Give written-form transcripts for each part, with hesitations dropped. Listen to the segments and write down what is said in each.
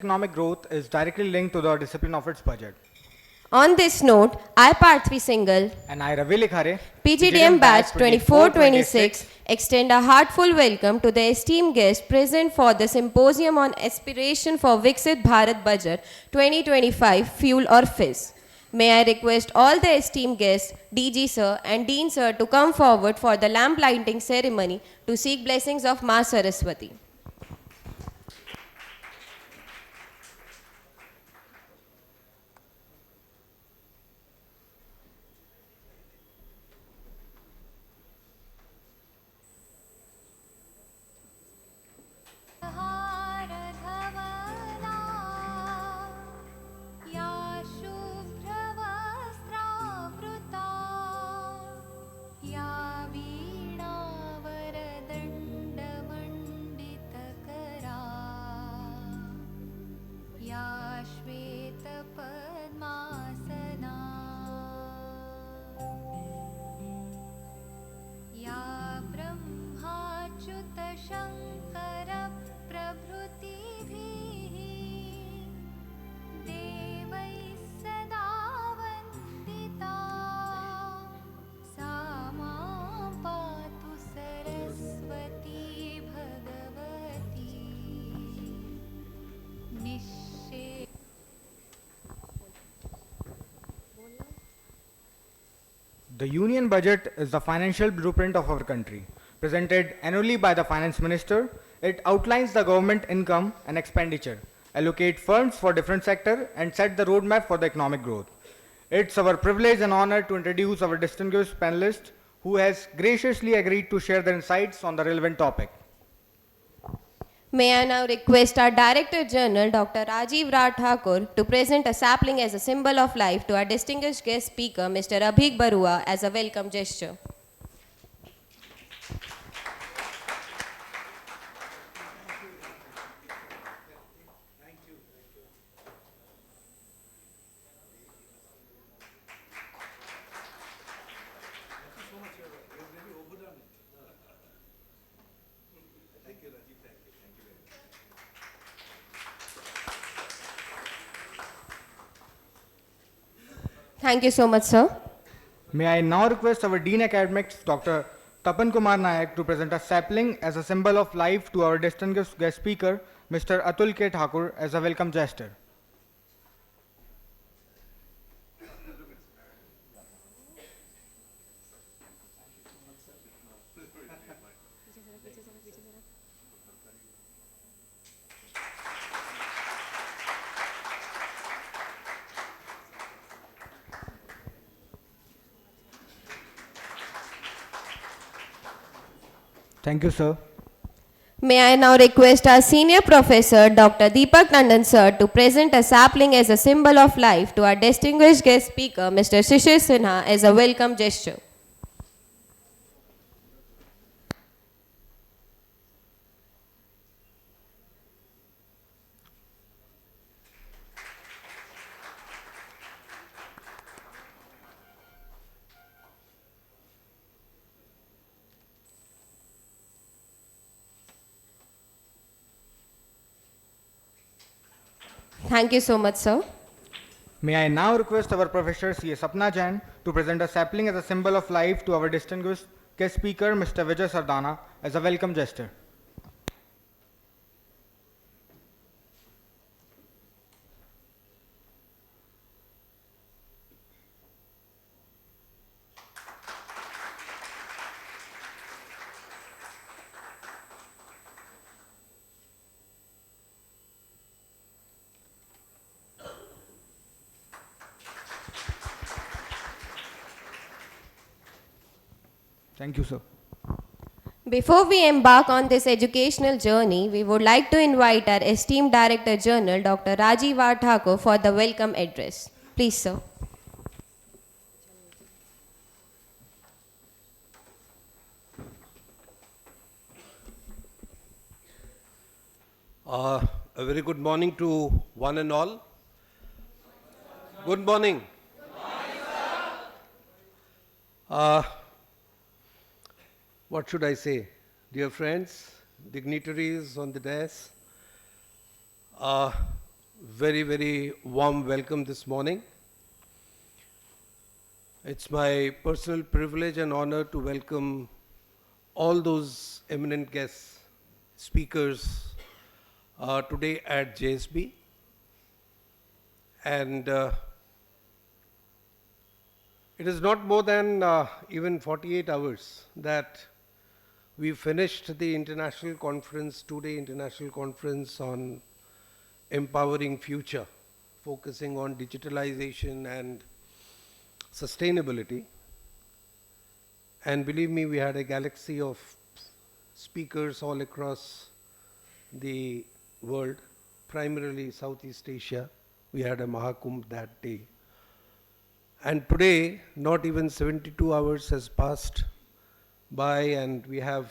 Economic growth is directly linked to the discipline of its budget. On this note, I Parthvi Singhal, And I, Ravi Likhare, PGDM batch 2426, extend a heartfelt welcome to the esteemed guests present for the Symposium on Aspiration for Viksit Bharat Budget 2025 Fuel or Fizz. May I request all the esteemed guests, DG Sir and Dean Sir to come forward for the lamp lighting ceremony to seek blessings of Ma Saraswati. या शुभ्रवस्त्रावृता या वीणावरदण्डमण्डितकरा या श्वेतपद्मासना या ब्रह्माच्युतशङ्करप्रभृतिभिः देवैः सदा वन्दिता सा मां पातु Saraswati Bhagwati निश्चे The Union Budget is the financial blueprint of our country. Presented annually by the Finance Minister, it outlines the government income and expenditure, allocate funds for different sectors, and set the roadmap for the economic growth. It's our privilege and honor to introduce our distinguished panelist who has graciously agreed to share their insights on the relevant topic. May I now request our Director General, Dr. Rajiv Rao Thakur, to present a sapling as a symbol of life to our distinguished guest speaker, Mr. Abhik Barua, as a welcome gesture. Thank you so much, sir. May I now request our Dean Academics, Dr. Tapan Kumar Nayak, to present a sapling as a symbol of life to our distinguished guest speaker, Mr. Atul K. Thakur, as a welcome gesture. Thank you, sir. May I now request our Senior Professor, Dr. Deepak Nandan, sir, to present a sapling as a symbol of life to our distinguished guest speaker, Mr. Shishir Sinha, as a welcome gesture. Thank you so much, sir. May I now request our Professor C. Sapna Jain to present a sapling as a symbol of life to our distinguished guest speaker, Mr. Vijay Sardana, as a welcome gesture. Thank you, sir. Before we embark on this educational journey, we would like to invite our esteemed Director General, Dr. Rajiv Rao Thakur, for the welcome address. Please, sir. A very good morning to one and all. Good morning. What should I say? Dear friends, dignitaries on the dais, very, very warm welcome this morning. It's my personal privilege and honor to welcome all those eminent guests, speakers today at JSB. And it is not more than even 48 hours that we finished the international conference, two-day international conference on empowering future, focusing on digitalization and sustainability. And believe me, we had a galaxy of speakers all across the world, primarily Southeast Asia. We had a Mahakumbh that day. And today, not even 72 hours has passed by, and we have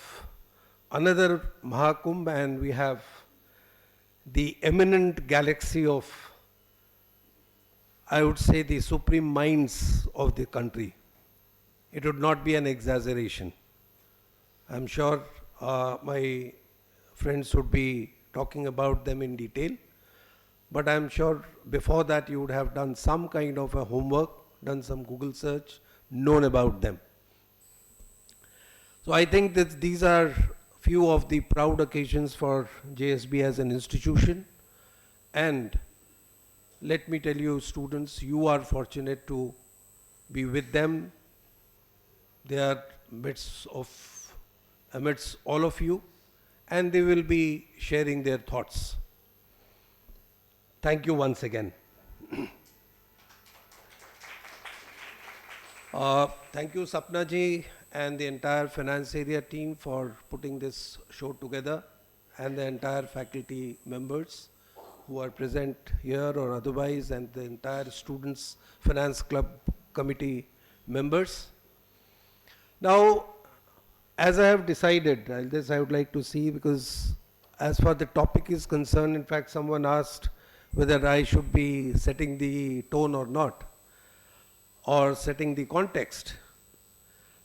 another Mahakumbh, and we have the eminent galaxy of, I would say, the supreme minds of the country. It would not be an exaggeration. I'm sure my friends would be talking about them in detail, but I'm sure before that you would have done some kind of a homework, done some Google search, known about them. So I think that these are few of the proud occasions for JSB as an institution. And let me tell you, students, you are fortunate to be with them. They are amidst all of you, and they will be sharing their thoughts. Thank you once again. Thank you, Sapna ji, and the entire finance area team for putting this show together, and the entire faculty members who are present here or otherwise, and the entire students finance club committee members. Now, as I have decided, this I would like to see, because as far the topic is concerned, in fact someone asked whether I should be setting the tone or not, or setting the context.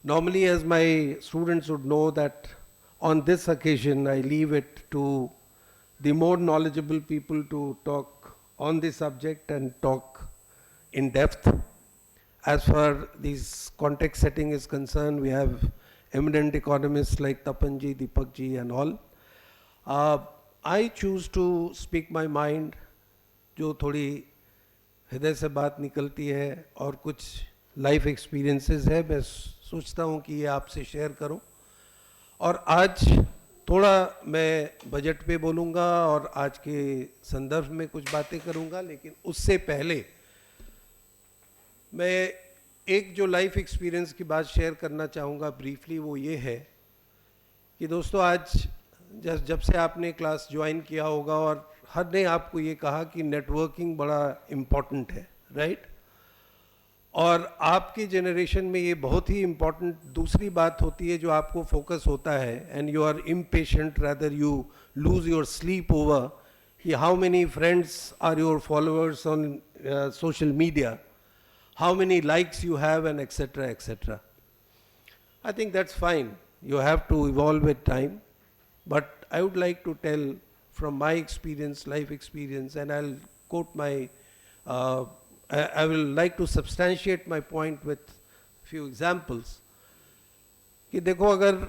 Normally, as my students would know, that on this occasion I leave it to the more knowledgeable people to talk on the subject and talk in depth. As far this context setting is concerned, we have eminent economists like Tapanji, Deepakji and all. I choose to speak my mind, जो थोड़ी हृदय से बात निकलती है और कुछ life experiences है, मैं सोचता हूँ कि ये आपसे शेयर करूँ. और आज थोड़ा मैं बजट पे बोलूँगा और आज के संदर्भ में कुछ बातें करूँगा, लेकिन उससे पहले मैं एक जो लाइफ एक्सपीरियंस की बात शेयर करना चाहूँगा ब्रीफली, वो ये है कि दोस्तों आज जब से आपने क्लास ज्वाइन किया होगा और हर ने आपको ये कहा कि नेटवर्किंग बड़ा इम्पॉर्टेंट है, राइट? और आपकी जनरेशन में ये बहुत ही इम्पॉर्टेंट दूसरी बात होती है जो आपको फोकस होता है, and you are impatient, rather you lose your sleep over कि how many friends are your followers on social media, how many likes you have, and etc. etc. I think that's fine. You have to evolve with time. But I would like to tell from my experience, life experience, and I'll quote my, I will like to substantiate my point with few examples. कि देखो, अगर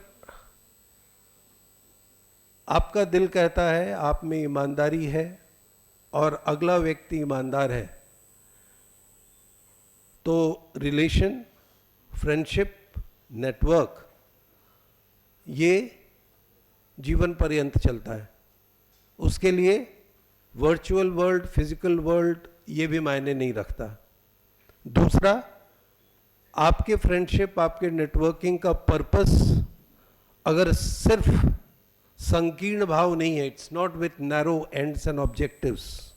आपका दिल कहता है, आप में ईमानदारी है और अगला व्यक्ति ईमानदार है, तो रिलेशन, फ्रेंडशिप, नेटवर्क ये जीवन पर्यंत चलता है. उसके लिए वर्चुअल वर्ल्ड, फिजिकल वर्ल्ड ये भी मायने नहीं रखता. दूसरा, आपके फ्रेंडशिप, आपके नेटवर्किंग का पर्पस अगर सिर्फ संकीर्ण भाव नहीं है, it's not with narrow ends and objectives,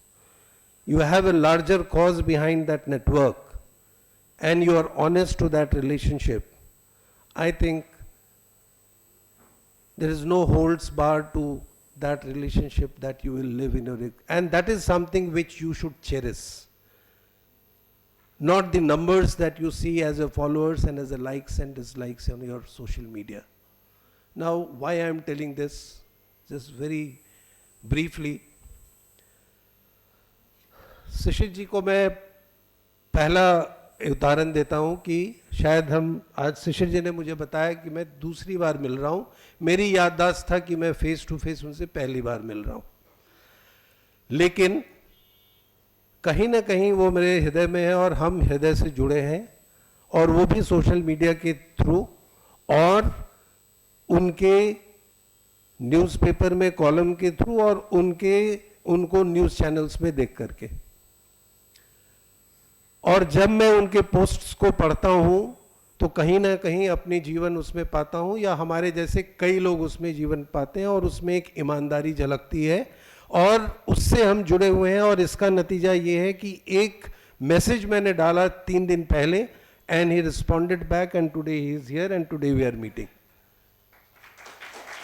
you have a larger cause behind that network, and you are honest to that relationship, I think there is no holds barred to that relationship that you will live in your, and that is something which you should cherish. Not the numbers that you see as your followers and as the likes and dislikes on your social media. Now, why I am telling this, just very briefly, शिशिर जी को मैं पहला उदाहरण देता हूं कि शायद हम आज शिशिर जी ने मुझे बताया कि मैं दूसरी बार मिल रहा हूं, मेरी याददाश्त था कि मैं फेस टू फेस उनसे पहली बार मिल रहा हूं, लेकिन कहीं ना कहीं वो मेरे हृदय में है और हम हृदय से जुड़े हैं, और वो भी सोशल मीडिया के थ्रू और उनके न्यूज़पेपर में कॉलम के थ्रू और उनको न्यूज़ चैनल्स में देख करके। और जब मैं उनके पोस्ट्स को पढ़ता हूं तो कहीं ना कहीं अपनी जीवन उसमें पाता हूं, या हमारे जैसे कई लोग उसमें जीवन पाते हैं, और उसमें एक ईमानदारी झलकती है और उससे हम जुड़े हुए हैं। और इसका नतीजा ये है कि एक मैसेज मैंने डाला 3 दिन पहले, and he responded back, and today he is here, and today we are meeting,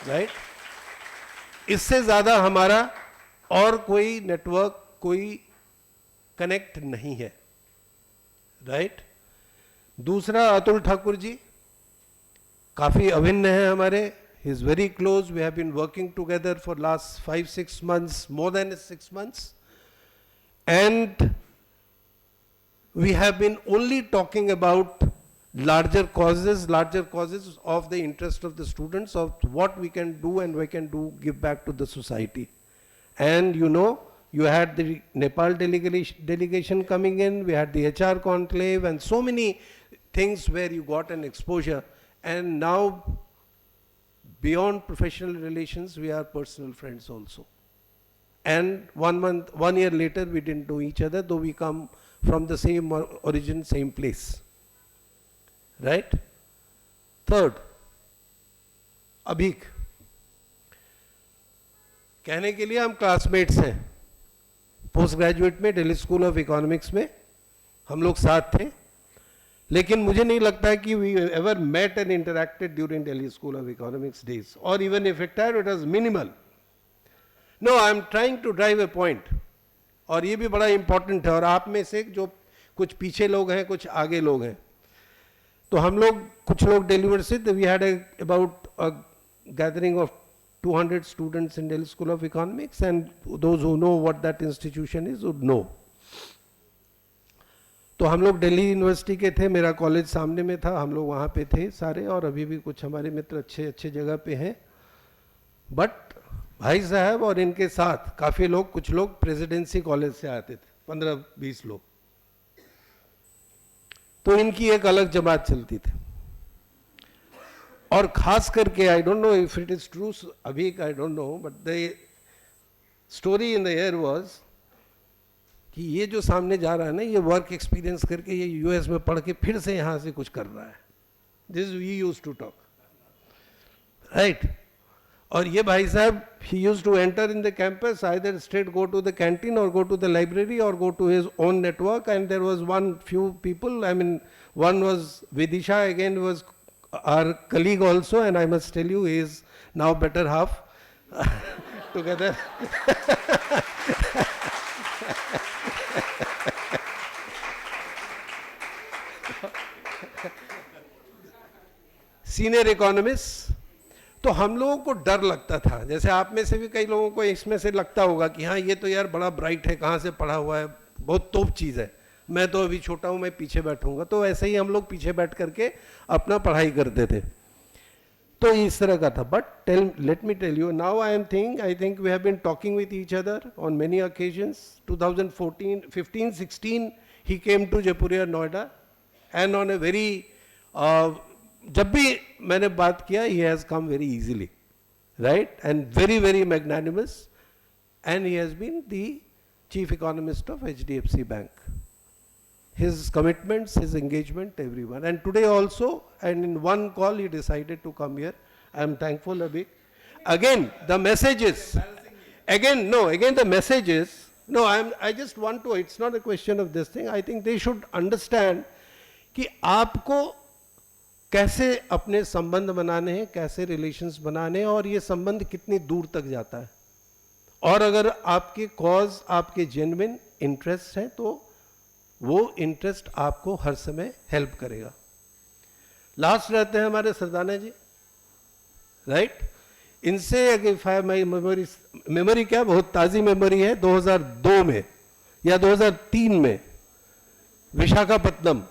right. इससे ज्यादा हमारा और कोई नेटवर्क, कोई कनेक्ट नहीं है, राइट। दूसरा, अतुल ठाकुर जी काफी अभिन्न है हमारे, he is very close, we have been working together for last 5-6 months, more than 6 months, and we have been only talking about larger causes of the interest of the students, of what we can do and we can do, give back to the society. And you know, you had the Nepal delegation coming in, we had the HR conclave, and so many things where you got an exposure. And now, beyond professional relations, we are personal friends also. And 1 year later, we didn't know each other, though we come from the same origin, same place. Right? Third, Abhik, कहने के लिए हम classmates हैं, post graduate में Delhi School of economics में हम लोग साथ थे, लेकिन मुझे नहीं लगता कि we ever met and interacted during Delhi School of Economics days, और even if it was minimal. No, I am trying to drive a point, और ये भी बड़ा इंपॉर्टेंट है, और आप में से जो कुछ पीछे लोग हैं, कुछ आगे लोग हैं, तो हम लोग, कुछ लोग Delhi university, we had about a gathering of 200 students in Delhi School of Economics, and those who know what that institution is would know. तो हम लोग दिल्ली यूनिवर्सिटी के थे, मेरा कॉलेज सामने में था, हम लोग वहाँ पे थे सारे, और अभी भी कुछ हमारे मित्र अच्छे अच्छे जगह पे हैं. बट भाई साहब और इनके साथ काफ़ी लोग, कुछ लोग प्रेसिडेंसी कॉलेज से आते थे, 15-20 लोग, तो इनकी एक अलग जमात चलती थी. और खास करके, I don't know if it is true, अभी I don't know, but the story in the air was कि ये जो सामने जा रहा है ना, ये वर्क एक्सपीरियंस करके ये यूएस में पढ़ के फिर से यहाँ से कुछ कर रहा है. This we used to talk, right. और ये भाई साहब, he used to enter in the campus, either straight go to the canteen और गो टू द लाइब्रेरी और go to his own network. And there was one few people, I mean one was Vidisha, again was our colleague also, and I must tell you, he is now better half together. Senior economist. तो हम लोगों को डर लगता था, जैसे आप में से भी कई लोगों को इसमें से लगता होगा कि हाँ, ये तो यार बड़ा ब्राइट है, कहाँ से पढ़ा हुआ है, बहुत तोप चीज़ है, मैं तो अभी छोटा हूँ, मैं पीछे बैठूंगा. तो ऐसे ही हम लोग पीछे बैठ करके अपना पढ़ाई करते थे, तो इस तरह का था. But let me tell you, now I think we have been talking with each other on many occasions. 2014, 15, 16 he came to Jaipuria, Noida, and on a very, जब भी मैंने बात किया, he has come very easily, right, and very very magnanimous, and he has been the chief economist of HDFC Bank. His commitments, his engagement, everyone. And today also, and in one call, he decided to come here. I am thankful, Abhi. Again, the messages. Again, the messages. No, I just want to, it's not a question of this thing. I think they should understand कि आपको कैसे अपने संबंध बनाने हैं, कैसे relations बनाने हैं, और ये संबंध कितनी दूर तक जाता है. और अगर आपके कॉज, आपके जेन्युइन इंटरेस्ट है, तो वो इंटरेस्ट आपको हर समय हेल्प करेगा. लास्ट रहते हैं हमारे सरदाना जी, राइट. इनसे अगर माई मेमोरी क्या बहुत ताज़ी मेमोरी है, 2002 में या 2003 में विशाखापत्तनम,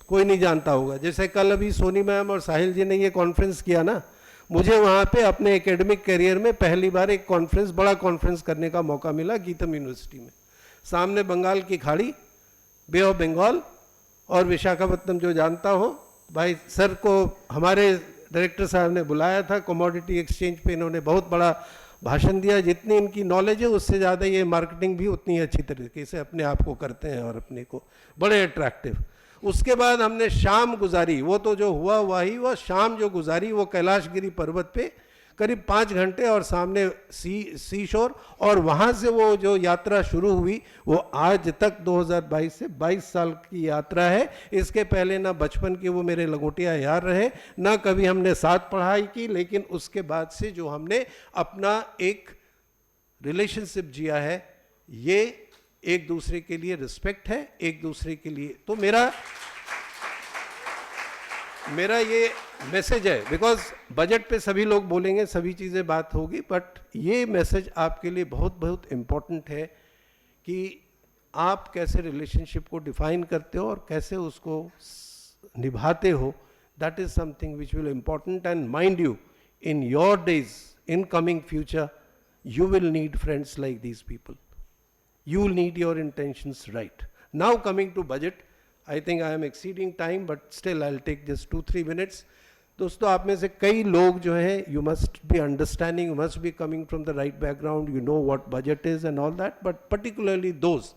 कोई नहीं जानता होगा। जैसे कल अभी सोनी मैम और साहिल जी ने ये कॉन्फ्रेंस किया ना, मुझे वहाँ पे अपने एकेडमिक करियर में पहली बार एक कॉन्फ्रेंस, बड़ा कॉन्फ्रेंस करने का मौका मिला गीतम यूनिवर्सिटी में। सामने बंगाल की खाड़ी, बे ऑफ बंगाल, और विशाखापत्तनम जो जानता हो, भाई सर को हमारे डायरेक्टर साहब ने बुलाया था कमोडिटी एक्सचेंज पे, इन्होंने बहुत बड़ा भाषण दिया। जितनी इनकी नॉलेज है उससे ज़्यादा ये मार्केटिंग भी उतनी अच्छी तरीके से अपने आप को करते हैं और अपने को बड़े अट्रैक्टिव। उसके बाद हमने शाम गुजारी, वो तो जो हुआ वही हुआ, शाम जो गुजारी वो कैलाशगिरी पर्वत पे करीब 5 घंटे, और सामने सी शोर, और वहाँ से वो जो यात्रा शुरू हुई वो आज तक 2022 से 22 साल की यात्रा है। इसके पहले ना बचपन के वो मेरे लंगोटिया यार रहे, ना कभी हमने साथ पढ़ाई की, लेकिन उसके बाद से जो हमने अपना एक रिलेशनशिप जिया है, ये एक दूसरे के लिए रिस्पेक्ट है, एक दूसरे के लिए। तो मेरा ये मैसेज है, बिकॉज बजट पे सभी लोग बोलेंगे, सभी चीज़ें बात होगी, बट ये मैसेज आपके लिए बहुत बहुत इम्पोर्टेंट है कि आप कैसे रिलेशनशिप को डिफाइन करते हो और कैसे उसको निभाते हो। That is something which will important, and mind you, in your days, in coming future, you will need friends like these people. You will need your intentions right. Now coming to budget, I think I am exceeding time, but still I'll take just 2-3 minutes. दोस्तों, आप में से कई लोग जो हैं, you must be understanding, you must be coming from the right background, you know what budget is and all that, but particularly those,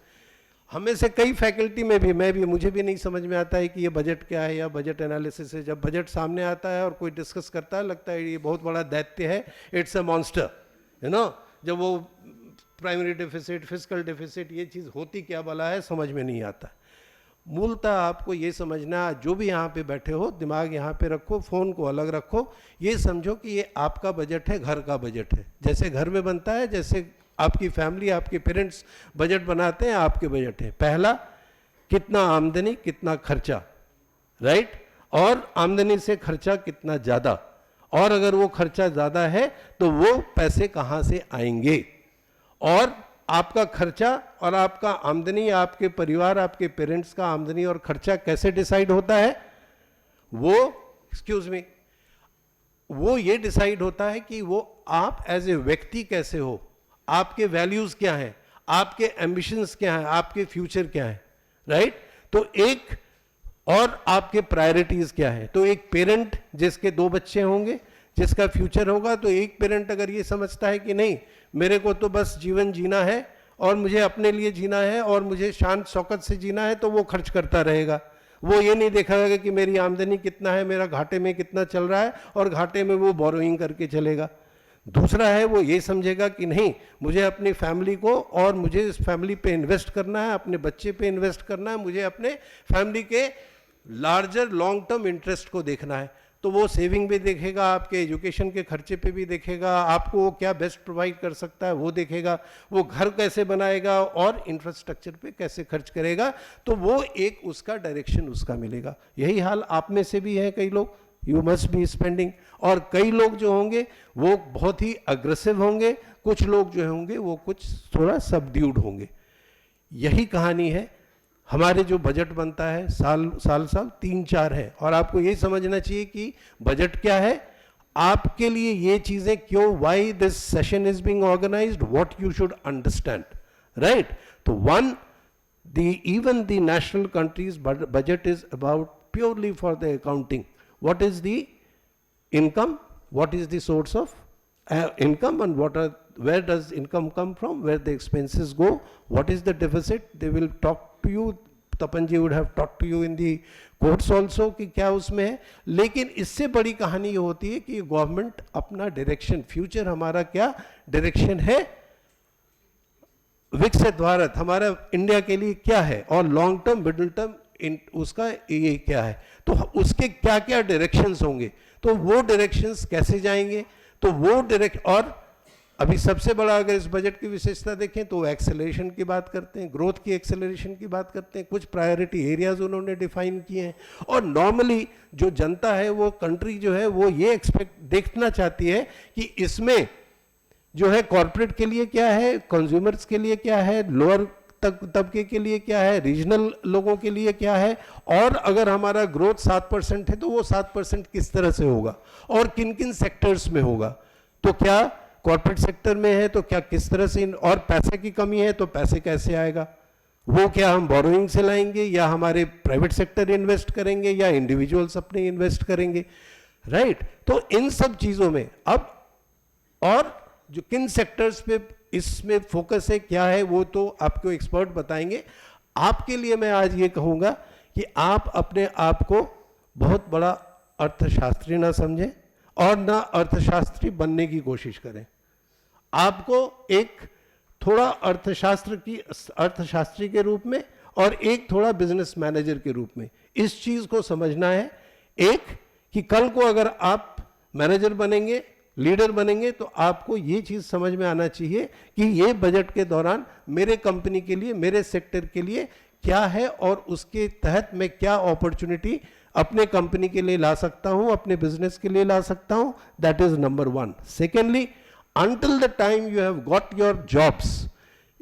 हमें से कई फैकल्टी में भी, मैं भी, मुझे भी नहीं समझ में आता है कि ये बजट क्या है या बजट एनालिसिस है। जब बजट सामने आता है और कोई डिस्कस करता है, लगता है ये बहुत बड़ा दैत्य है, it's a monster, you know. जब वो प्राइमरी डेफिसिट, फिस्कल डेफिसिट, ये चीज़ होती क्या भला है, समझ में नहीं आता। मूलतः आपको ये समझना, जो भी यहाँ पे बैठे हो, दिमाग यहाँ पे रखो, फ़ोन को अलग रखो, ये समझो कि ये आपका बजट है, घर का बजट है। जैसे घर में बनता है, जैसे आपकी फैमिली, आपके पेरेंट्स बजट बनाते हैं, आपके बजट है। पहला, कितना आमदनी, कितना खर्चा, राइट, और आमदनी से खर्चा कितना ज़्यादा, और अगर वो खर्चा ज़्यादा है तो वो पैसे कहाँ से आएंगे, और आपका खर्चा और आपका आमदनी, आपके परिवार, आपके पेरेंट्स का आमदनी और खर्चा कैसे डिसाइड होता है, वो, एक्सक्यूज मी, वो ये डिसाइड होता है कि वो आप एज ए व्यक्ति कैसे हो, आपके वैल्यूज़ क्या हैं, आपके एम्बिशंस क्या हैं, आपके फ्यूचर क्या है, राइट। तो एक, और आपके प्रायोरिटीज़ क्या है। तो एक पेरेंट जिसके 2 बच्चे होंगे, जिसका फ्यूचर होगा, तो एक पेरेंट अगर ये समझता है कि नहीं, मेरे को तो बस जीवन जीना है और मुझे अपने लिए जीना है और मुझे शान शौकत से जीना है, तो वो खर्च करता रहेगा। वो ये नहीं देखेगा कि मेरी आमदनी कितना है, मेरा घाटे में कितना चल रहा है, और घाटे में वो बोरोइंग करके चलेगा। दूसरा है, वो ये समझेगा कि नहीं, मुझे अपनी फैमिली को, और मुझे इस फैमिली पे इन्वेस्ट करना है, अपने बच्चे पे इन्वेस्ट करना है, मुझे अपने फैमिली के लार्जर लॉन्ग टर्म इंटरेस्ट को देखना है। तो वो सेविंग भी देखेगा, आपके एजुकेशन के खर्चे पे भी देखेगा, आपको वो क्या बेस्ट प्रोवाइड कर सकता है वो देखेगा, वो घर कैसे बनाएगा और इंफ्रास्ट्रक्चर पे कैसे खर्च करेगा। तो वो एक उसका डायरेक्शन उसका मिलेगा। यही हाल आप में से भी है, कई लोग, यू मस्ट बी स्पेंडिंग, और कई लोग जो होंगे वो बहुत ही अग्रेसिव होंगे, कुछ लोग जो होंगे वो कुछ थोड़ा सबड्यूड होंगे। यही कहानी है। हमारे जो बजट बनता है साल 3-4 है, और आपको ये समझना चाहिए कि बजट क्या है, आपके लिए ये चीज़ें क्यों, why this session is being organised, what you should understand, right. तो one, even the national country's budget is about purely for the accounting. What is the income, what is the source of income, and where does income come from, where the expenses go, what is the deficit. They will talk to you, Tapan ji would have talked to you in the courts also कि क्या उसमें है। लेकिन इससे बड़ी कहानी ये होती है कि गवर्नमेंट अपना डायरेक्शन, फ्यूचर हमारा क्या डायरेक्शन है, विकसित भारत हमारा इंडिया के लिए क्या है, और लॉन्ग टर्म, मिडिल टर्म, उसका ये क्या है, तो उसके क्या क्या डायरेक्शंस होंगे, तो वो डायरेक्शंस कैसे जाएंगे, तो वो और अभी सबसे बड़ा अगर इस बजट की विशेषता देखें तो एक्सेलरेशन की बात करते हैं, ग्रोथ की एक्सेलरेशन की बात करते हैं, कुछ प्रायोरिटी एरियाज उन्होंने डिफाइन किए हैं। और नॉर्मली जो जनता है, वो कंट्री जो है, वो ये देखना चाहती है कि इसमें जो है कॉर्पोरेट के लिए क्या है, कंज्यूमर्स के लिए क्या है, लोअर तबके के लिए क्या है, रीजनल लोगों के लिए क्या है, और अगर हमारा ग्रोथ 7% है तो वो 7% किस तरह से होगा और किन किन सेक्टर्स में होगा. तो क्या कॉर्पोरेट सेक्टर में है तो क्या किस तरह से, और पैसे की कमी है तो पैसे कैसे आएगा, वो क्या हम बोरोइंग से लाएंगे या हमारे प्राइवेट सेक्टर इन्वेस्ट करेंगे या इंडिविजुअल्स अपने इन्वेस्ट करेंगे, राइट. तो इन सब चीज़ों में अब, और जो किन सेक्टर्स पे इसमें फोकस है क्या है वो तो आपको एक्सपर्ट बताएंगे. आपके लिए मैं आज ये कहूँगा कि आप अपने आप को बहुत बड़ा अर्थशास्त्री ना समझें और ना अर्थशास्त्री बनने की कोशिश करें. आपको एक थोड़ा अर्थशास्त्री के रूप में और एक थोड़ा बिजनेस मैनेजर के रूप में इस चीज को समझना है. एक कि कल को अगर आप मैनेजर बनेंगे, लीडर बनेंगे, तो आपको ये चीज समझ में आना चाहिए कि ये बजट के दौरान मेरे कंपनी के लिए, मेरे सेक्टर के लिए क्या है और उसके तहत मैं क्या अपॉर्चुनिटी अपने कंपनी के लिए ला सकता हूं, अपने बिजनेस के लिए ला सकता हूं. That is number one. Secondly, until the time you have got your jobs,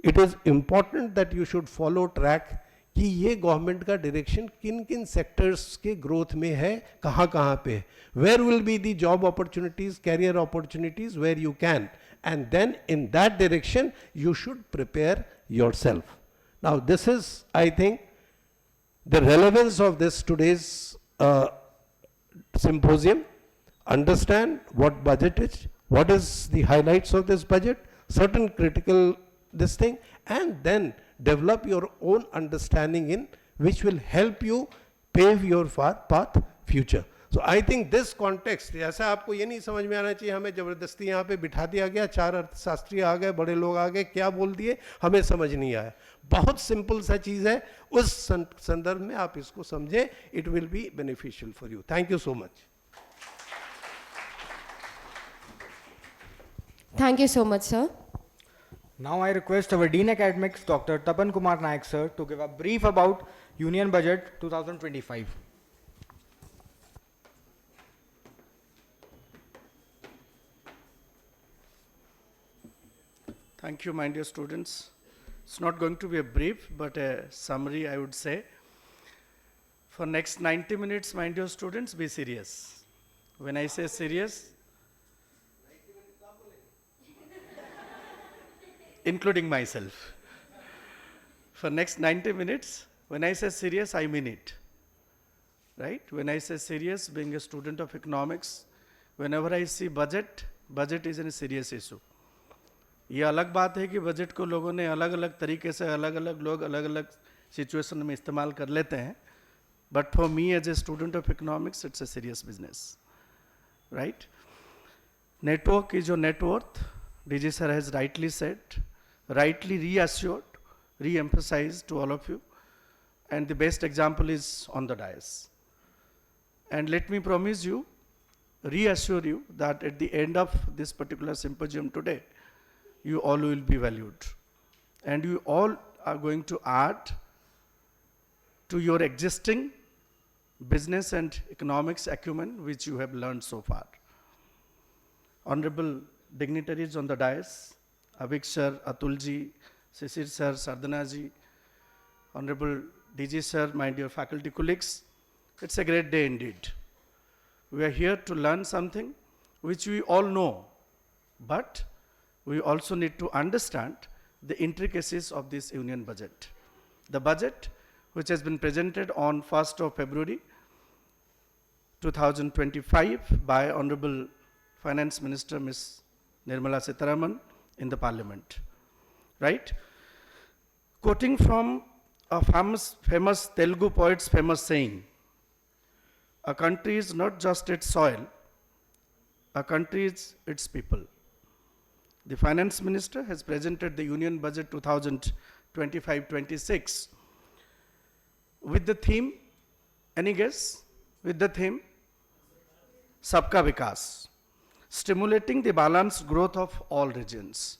it is important that you should follow track कि ये गवर्नमेंट का डायरेक्शन किन किन सेक्टर्स के ग्रोथ में है, कहाँ कहाँ पे है, where will be the job opportunities, career opportunities where you can, and then in that direction you should prepare yourself. Now this is, I think, the relevance of this today's symposium. Understand what budget is, what is the highlights of this budget, certain critical this thing, and then develop your own understanding in which will help you pave your path future. So I think this context, ऐसा आपको ये नहीं समझ में आना चाहिए हमें जबरदस्ती यहाँ पे बिठा दिया गया, 4 अर्थशास्त्री आ गए, बड़े लोग आ गए, क्या बोल दिए हमें समझ नहीं आया. बहुत सिंपल सा चीज है, उस संदर्भ में आप इसको समझें. It will be beneficial for you. Thank you so much. Thank you so much, sir. Now I request our Dean Academics, Dr. Tapan Kumar Naik, sir, to give a brief about Union Budget 2025. Thank you, my dear students. It's not going to be a brief, but a summary, I would say. For next 90 minutes, my dear students, be serious. When I say serious, including myself. For next 90 minutes, when I say serious, I mean it. Right? When I say serious, being a student of economics, whenever I see budget, budget is a serious issue. ये अलग बात है कि budget को लोगों ने अलग अलग तरीके से, अलग अलग लोग अलग अलग सिचुएशन में इस्तेमाल कर लेते हैं. But for me as a student of economics, it's a serious business. Right? Network is your net worth. DG sir has rightly said, rightly reassured, re-emphasized to all of you, and the best example is on the dais. And let me promise you, reassure you that at the end of this particular symposium today, you all will be valued, and you all are going to add to your existing business and economics acumen which you have learned so far. Honorable dignitaries on the dais, Avik sir, Atul ji, Sisir sir, Sardana ji, Honorable DG sir, my dear faculty colleagues, it's a great day indeed. We are here to learn something which we all know, but we also need to understand the intricacies of this union budget. The budget, which has been presented on 1st of February 2025 by Honorable Finance Minister Ms. Nirmala Sitharaman in the Parliament, right? Quoting from a famous Telugu poet's famous saying, a country is not just its soil, a country is its people. The Finance Minister has presented the Union Budget 2025-26 with the theme, any guess? With the theme, Sabka Vikas. Stimulating the balanced growth of all regions.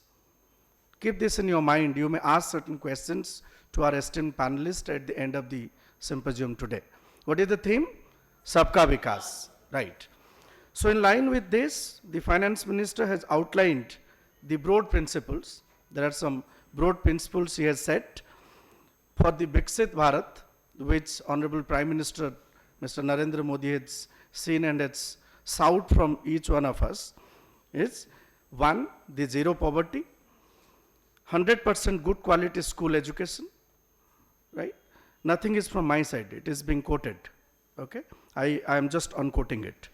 Keep this in your mind. You may ask certain questions to our esteemed panelists at the end of the symposium today. What is the theme? Sabka Vikas. Right. So in line with this, the Finance Minister has outlined the broad principles. There are some broad principles he has set for the Viksit Bharat, which Honorable Prime Minister Mr. Narendra Modi has seen and has sought from each one of us, is one, the zero poverty, 100% good quality school education, right? Nothing is from my side, it is being quoted, okay? I am just unquoting it.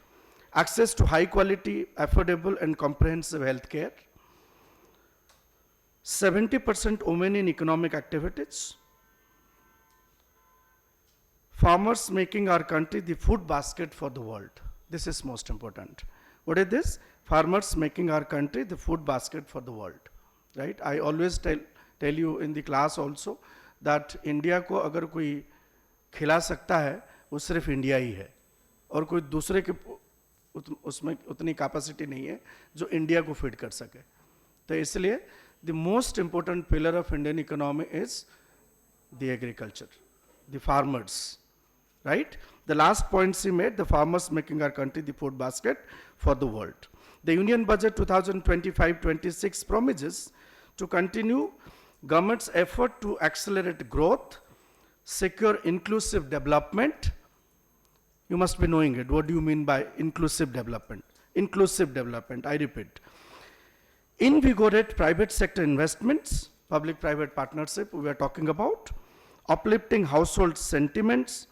Access to high quality, affordable and comprehensive health care, 70% women in economic activities, farmers making our country the food basket for the world. This is most important. What is this? Farmers making our country the food basket for the world, right? I always tell you in the class also that India को अगर कोई खिला सकता है वो सिर्फ India ही है और कोई दूसरे के उसमें उतनी कैपेसिटी नहीं है जो इंडिया को फीड कर सके. तो इसलिए the most important pillar of Indian economy is the agriculture, the farmers, right? The last point she made, the farmers making our country the food basket for the world. The Union Budget 2025-26 promises to continue government's effort to accelerate growth, secure inclusive development. You must be knowing it. What do you mean by inclusive development? Inclusive development, I repeat. Invigorate private sector investments, public-private partnership we are talking about, uplifting household sentiments,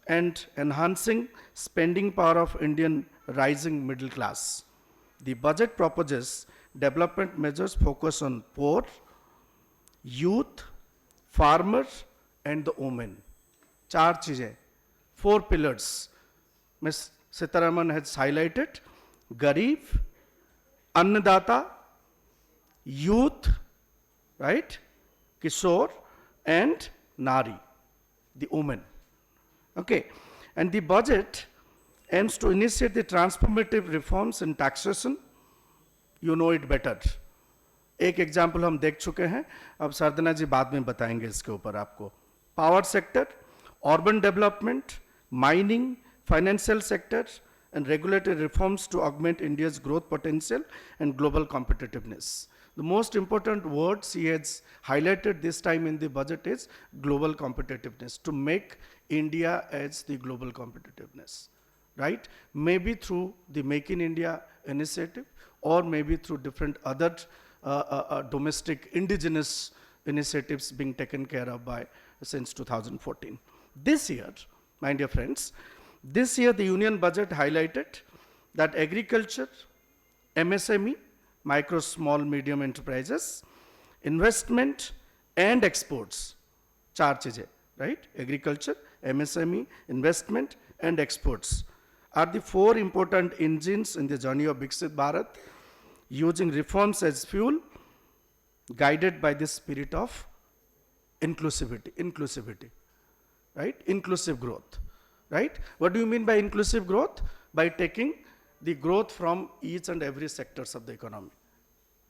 and enhancing spending power of Indian rising middle class. The budget proposes development measures focus on poor, youth, farmers, and the women. चार चीजें, 4 pillars. Ms. Sitaraman has highlighted: गरीब, अन्नदाता, youth, right, Kishore, and Nari, the woman. Okay, and the budget aims to initiate the transformative reforms in taxation. You know it better. एक example हम देख चुके हैं, अब सरदना जी बाद में बताएंगे इसके ऊपर आपको. Power sector, urban development, mining, financial sector, and regulatory reforms to augment India's growth potential and global competitiveness. The most important words he has highlighted this time in the budget is global competitiveness, to make India as the global competitiveness, right? Maybe through the Make in India initiative, or maybe through different other domestic indigenous initiatives being taken care of by since 2014. This year, my dear friends, this year the union budget highlighted that agriculture, MSME, micro, small, medium enterprises, investment and exports, चार चीजें, right? Agriculture, MSME, investment and exports are the 4 important engines in the journey of Viksit Bharat, using reforms as fuel, guided by the spirit of inclusivity, right? Inclusive growth, right? What do you mean by inclusive growth? By taking the growth from each and every sectors of the economy,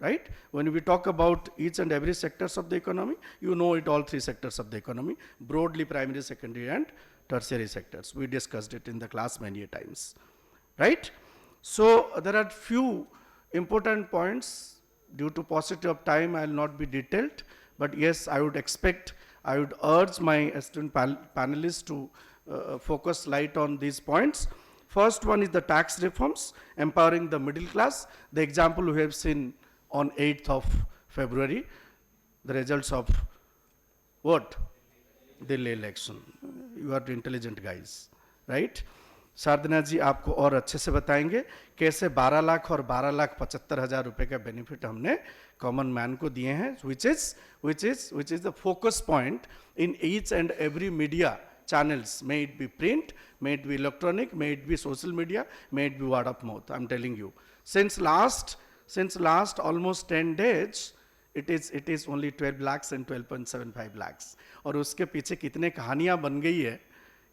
right? When we talk about each and every sectors of the economy, you know it, all 3 sectors of the economy, broadly primary, secondary and tertiary sectors. We discussed it in the class many times, right? So there are few important points. Due to paucity of time, I will not be detailed, but yes, I would urge my esteemed panelists to focus light on these points. First one is the tax reforms, empowering the middle class. The example we have seen on 8th of February, the results of what? Delhi election. You are intelligent guys, right? शारदना जी आपको और अच्छे से बताएंगे कैसे 12 लाख और 12,75,000 रुपए का benefit हमने कॉमन मैन को दिए हैं, which is the focus point in each and every media channels, may it be print, may it be electronic, may it be social media, may it be word of mouth. I'm telling you, since last almost 10 days, it is only 12 lakhs and 12.75 lakhs. और उसके पीछे कितने कहानियां बन गई है,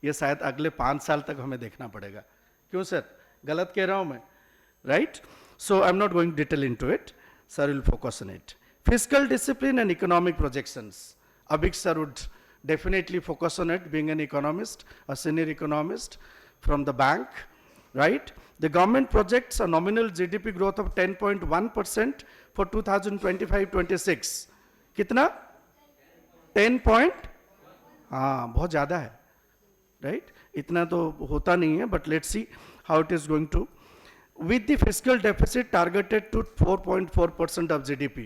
ये शायद अगले 5 साल तक हमें देखना पड़ेगा. क्यों सर, गलत कह रहा हूं मैं, right? So I'm not going detail into it. Sir will focus on it. Fiscal discipline and economic projections. Abhik sir would definitely focus on it, being an economist, a senior economist from the bank, right? The government projects a nominal GDP growth of 10.1% for 2025-26. Kitna? 10.1. हाँ बहुत ज़्यादा है, right? इतना तो होता नहीं है, but let's see how it is going to. With the fiscal deficit targeted to 4.4% of GDP.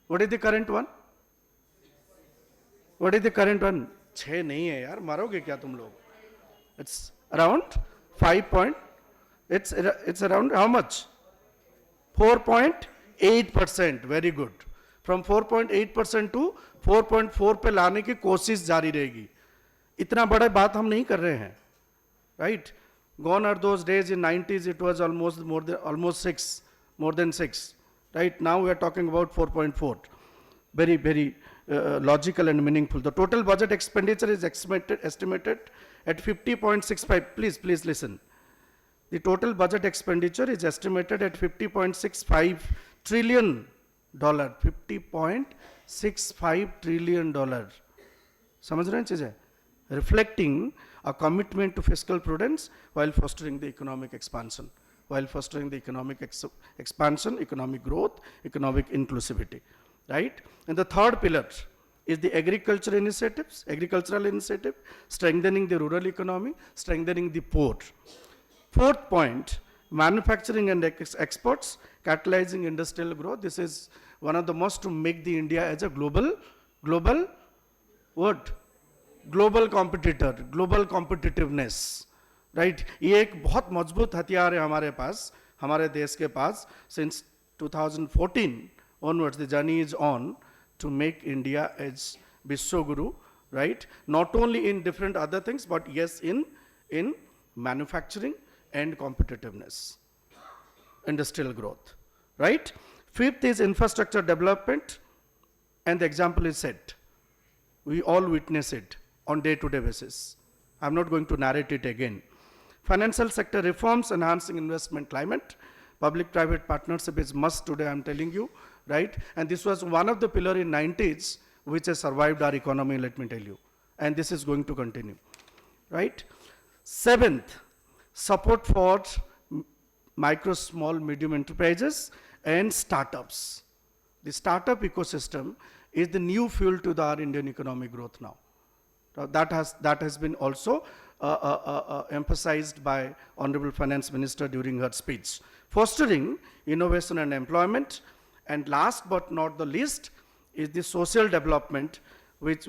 What is the current one? What is the current one? 6 नहीं है यार, मारोगे क्या तुम लोग? It's around 5 point, it's around how much? 4.8%, very good. From 4.8% to 4.4 पे लाने की कोशिश जारी रहेगी. इतना बड़ा बात हम नहीं कर रहे हैं, right? Gone are those days. In 90s it was almost 6, more than 6, right? Now we are talking about 4.4. Very logical and meaningful. The total budget expenditure is estimated at 50.65. Please listen. The total budget expenditure is estimated at $50.65 trillion. $50.65 trillion. समझ रहे हैं चीजें? Reflecting a commitment to fiscal prudence while fostering the economic expansion, economic growth, economic inclusivity, right? And the third pillar is the agricultural initiative, strengthening the rural economy, strengthening the port. Fourth point, manufacturing and exports, catalyzing industrial growth. This is one of the most to make the India as a global what? Global competitor, global competitiveness, right? ये एक बहुत मजबूत हथियार है हमारे पास, हमारे देश के पास. Since 2014 onwards the journey is on to make India as Vishwaguru, right? Not only in different other things, but yes, in manufacturing and competitiveness, industrial growth, right? Fifth is infrastructure development, and the example is set. We all witness it on day-to-day basis. I'm not going to narrate it again. Financial sector reforms, enhancing investment climate, public-private partnership is must today, I'm telling you, right? And this was one of the pillar in 90s which has survived our economy, let me tell you. And this is going to continue, right? Seventh, support for micro, small, medium enterprises and startups. The startup ecosystem is the new fuel to our Indian economic growth now. That has been also emphasized by Honorable Finance Minister during her speech. Fostering innovation and employment, and last but not the least is the social development, which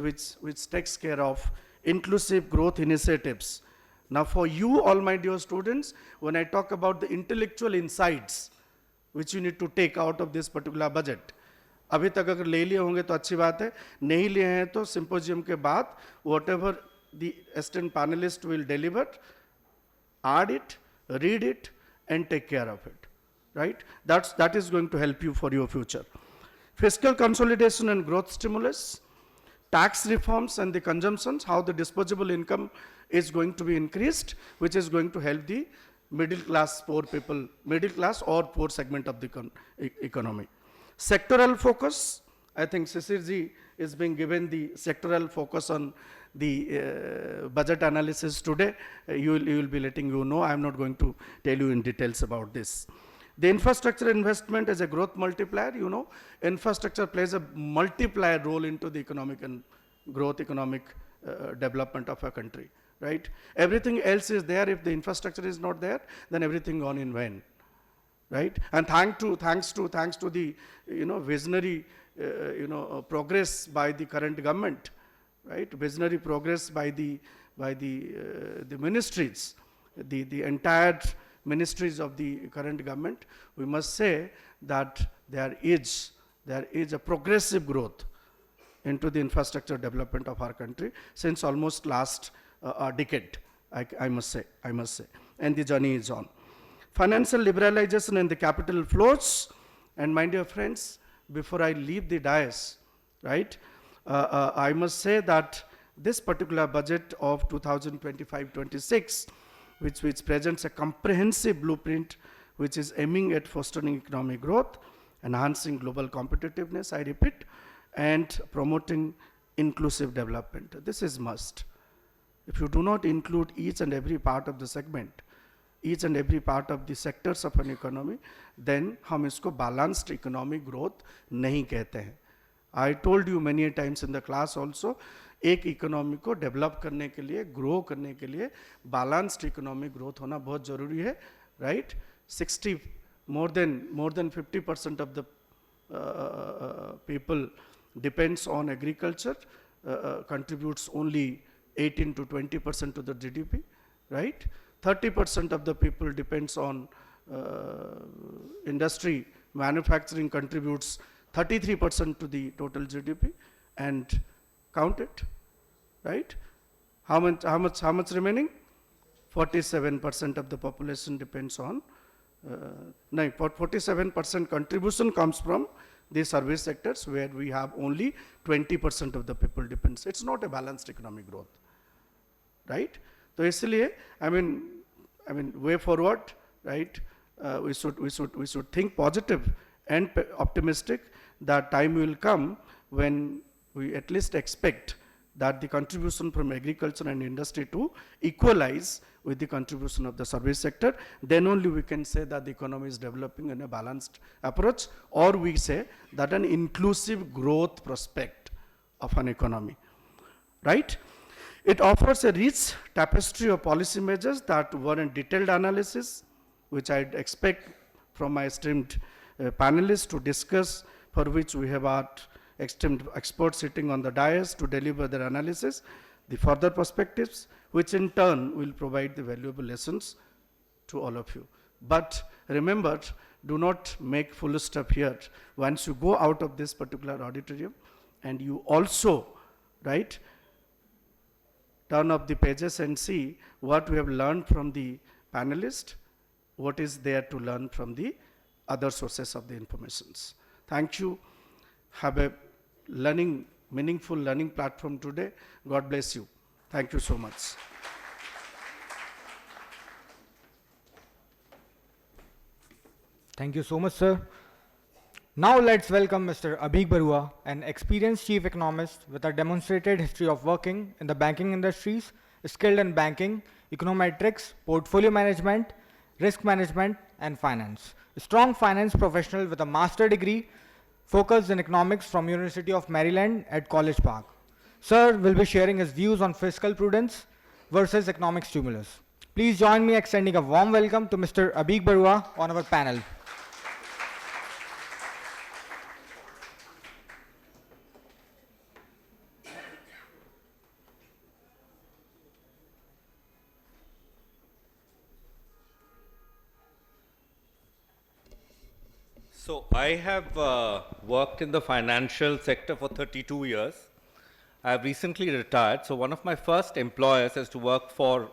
takes care of inclusive growth initiatives. Now for you all my dear students, when I talk about the intellectual insights which you need to take out of this particular budget, अभी तक अगर ले लिए होंगे तो अच्छी बात है, नहीं लिए हैं तो सिंपोजियम के बाद whatever the esteemed panelist will deliver, add it, read it and take care of it, right? That is going to help you for your future. Fiscal consolidation and growth stimulus, tax reforms and the consumptions, how the disposable income is going to be increased, which is going to help the middle class poor people, middle class or poor segment of the economy. Sectoral focus, I think Sisirji is being given the sectoral focus on the budget analysis today. You will be letting you know. I am not going to tell you in details about this. The infrastructure investment is a growth multiplier. You know, infrastructure plays a multiplier role into the economic and growth, economic development of a country, right? Everything else is there. If the infrastructure is not there, then everything gone in vain. Right? And thanks to the visionary progress by the current government, right? Visionary progress by the ministries, the entire ministries of the current government, we must say that there is a progressive growth into the infrastructure development of our country since almost last decade, I must say, and the journey is on. Financial liberalization and the capital flows, and my dear friends, before I leave the dais, right, I must say that this particular budget of 2025-26, which presents a comprehensive blueprint which is aiming at fostering economic growth, enhancing global competitiveness, I repeat, and promoting inclusive development. This is must. If you do not include each and every part of the segment, each and every part of the sectors of an economy, then हम इसको balanced economic growth नहीं कहते हैं. I told you many times in the class also, एक economy को develop करने के लिए, ग्रो करने के लिए बैलेंस्ड इकोनॉमिक ग्रोथ होना बहुत ज़रूरी है, right? 60 more than 50% of the people depends on agriculture, contributes only 18 to 20% to the GDP, right? 30% of the people depends on industry, manufacturing contributes 33% to the total GDP, and count it, right? How much remaining? 47% of the population depends on, 47% contribution comes from the service sectors, where we have only 20% of the people depends. It's not a balanced economic growth, right? So इसलिए I mean way forward, right? We should think positive and optimistic that time will come when we at least expect that the contribution from agriculture and industry to equalize with the contribution of the service sector. Then only we can say that the economy is developing in a balanced approach, or we say that an inclusive growth prospect of an economy, right? It offers a rich tapestry of policy measures that warrant detailed analysis, which I'd expect from my esteemed panelists to discuss, for which we have our esteemed experts sitting on the dais to deliver their analysis, the further perspectives, which in turn will provide the valuable lessons to all of you. But remember, do not make full stop here. Once you go out of this particular auditorium, and you also, right, turn up the pages and see what we have learned from the panelists, what is there to learn from the other sources of the informations. Thank you. Have a meaningful learning platform today. God bless you. Thank you so much. Thank you so much, sir. Now let's welcome Mr. Abhik Barua, an experienced chief economist with a demonstrated history of working in the banking industries, skilled in banking, econometrics, portfolio management, risk management, and finance. A strong finance professional with a master degree focused in economics from University of Maryland at College Park. Sir will be sharing his views on fiscal prudence versus economic stimulus. Please join me extending a warm welcome to Mr. Abhik Barua on our panel. So I have worked in the financial sector for 32 years. I have recently retired. So one of my first employers is to work for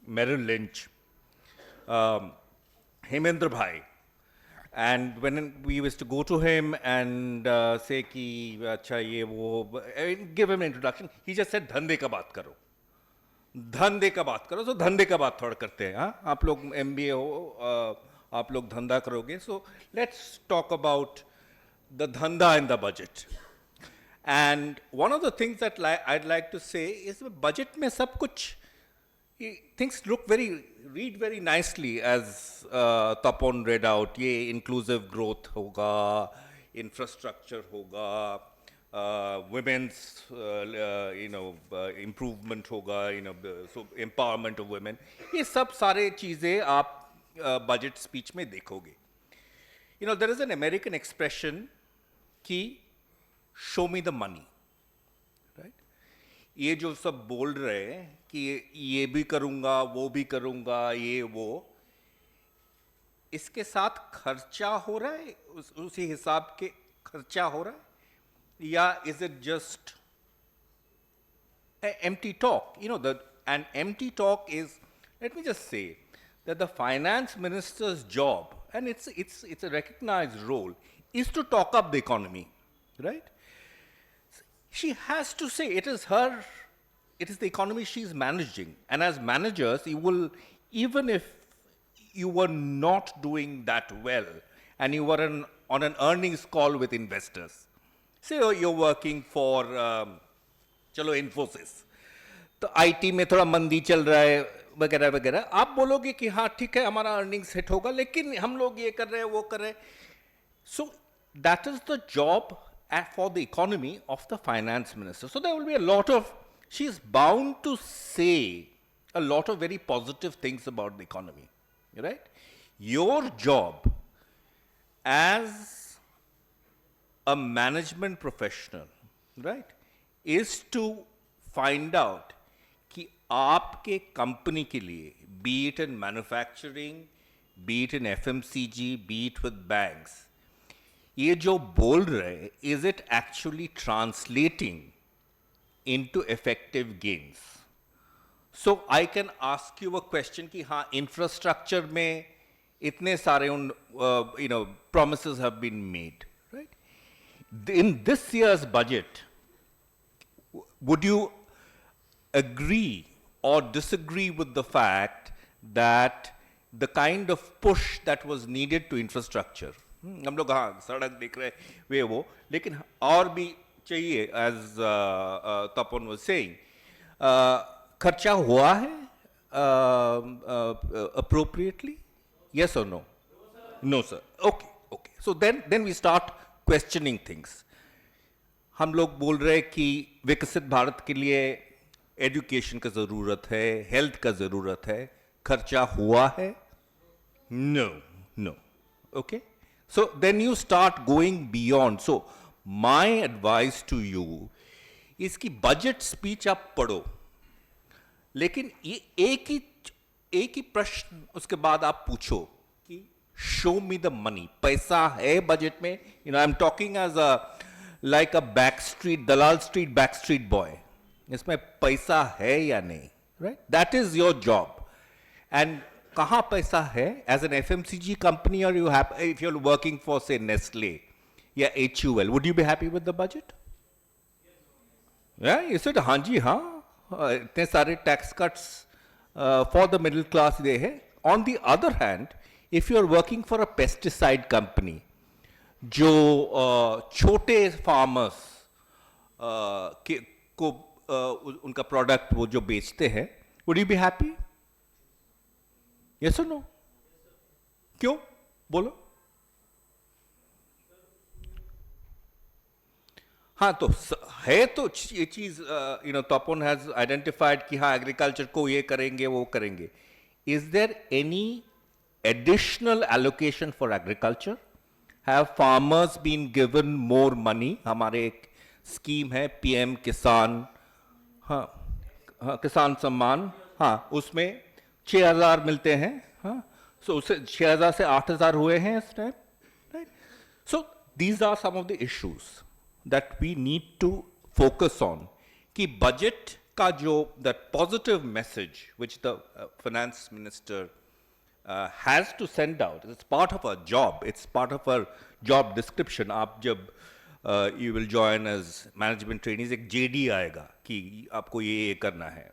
Merrill Lynch, Hemendra Bhai. And when we used to go to him and say ki acha ye wo, give him an introduction, he just said धंधे का बात करो, धंधे का बात करो. So धंधे का बात थोड़ा करते हैं, हाँ? आप लोग MBA हो, आप लोग धंधा करोगे. So let's talk about the dhanda in the budget. And one of the things that I'd like to say is the budget में सब कुछ things read very nicely, as Tapon read out. ये inclusive growth होगा, infrastructure होगा, women's improvement होगा, so empowerment of women. ये सब सारे चीजें आप budget speech में देखोगे. There is an American expression कि show me the money, right? ये जो सब बोल रहे हैं कि ये भी करूँगा, वो भी करूँगा, ये वो, इसके साथ खर्चा हो रहा है, उसी हिसाब के खर्चा हो रहा है, या is it just an empty talk? An empty talk is, let me just say, that the finance minister's job, and it's a recognized role, is to talk up the economy, right? She has to say it is the economy she's managing. And as managers, you will, even if you were not doing that well, and you were on an earnings call with investors, say you're working for, चलो Infosys, तो IT में थोड़ा मंदी चल रहा है, वगैरह वगैरह, आप बोलोगे कि हाँ ठीक है हमारा अर्निंग्स हिट होगा, लेकिन हम लोग ये कर रहे हैं, वो कर रहे हैं. So that is the job for the economy of the finance minister. So there will be a lot of she is bound to say a lot of very positive things about the economy, right? Your job as a management professional, right, is to find out कि आपके company के लिए, be it in manufacturing, be it in FMCG, be it with banks, ये जो बोल रहे, is it actually translating into effective gains? So I can ask you a question कि हाँ infrastructure में इतने सारे promises have been made, right? In this year's budget, would you agree or disagree with the fact that the kind of push that was needed to infrastructure, हम लोग हाँ सड़क देख रहे वे वो, लेकिन और भी चाहिए, as Tapan was saying, खर्चा हुआ है appropriately? Yes or no? No, sir. Okay, okay. So then we start questioning things. हम लोग बोल रहे कि विकसित भारत के लिए एजुकेशन का ज़रूरत है, हेल्थ का ज़रूरत है, खर्चा हुआ है? No, no. Okay? So then you start going beyond. So my advice to you is कि बजट स्पीच आप पढ़ो, लेकिन ये एक ही प्रश्न उसके बाद आप पूछो कि शो मी द मनी, पैसा है बजट में? I am talking as a like a backstreet, Dalal Street backstreet boy. इसमें पैसा है या नहीं, right? That is your job. And कहाँ पैसा है? As an FMCG company, or you have, if you're working for say Nestle, या HUL, would you be happy with the budget? Yeah, you said हाँ जी हाँ, इतने सारे tax cuts for the middle class दे हैं. On the other hand, if you are working for a pesticide company, जो छोटे farmers को उनका प्रोडक्ट वो जो बेचते हैं, would you be happy? Yes और नो? क्यों बोलो? हाँ तो है तो ये चीज तपन हैज आइडेंटिफाइड कि हाँ एग्रीकल्चर को ये करेंगे वो करेंगे. Is there any additional allocation for agriculture? Have farmers been given more money? हमारे एक स्कीम है PM किसान, हाँ किसान सम्मान, हाँ उसमें 6,000 मिलते हैं, हाँ सो उससे 6,000 से 8,000 हुए हैं इस time, right? So these are some of the issues that we need to focus on कि बजट का जो that positive message which the finance minister has to send out. It's part of our job. It's part of our job description. आप जब you will join as management trainees, एक JD आएगा कि आपको ये करना है.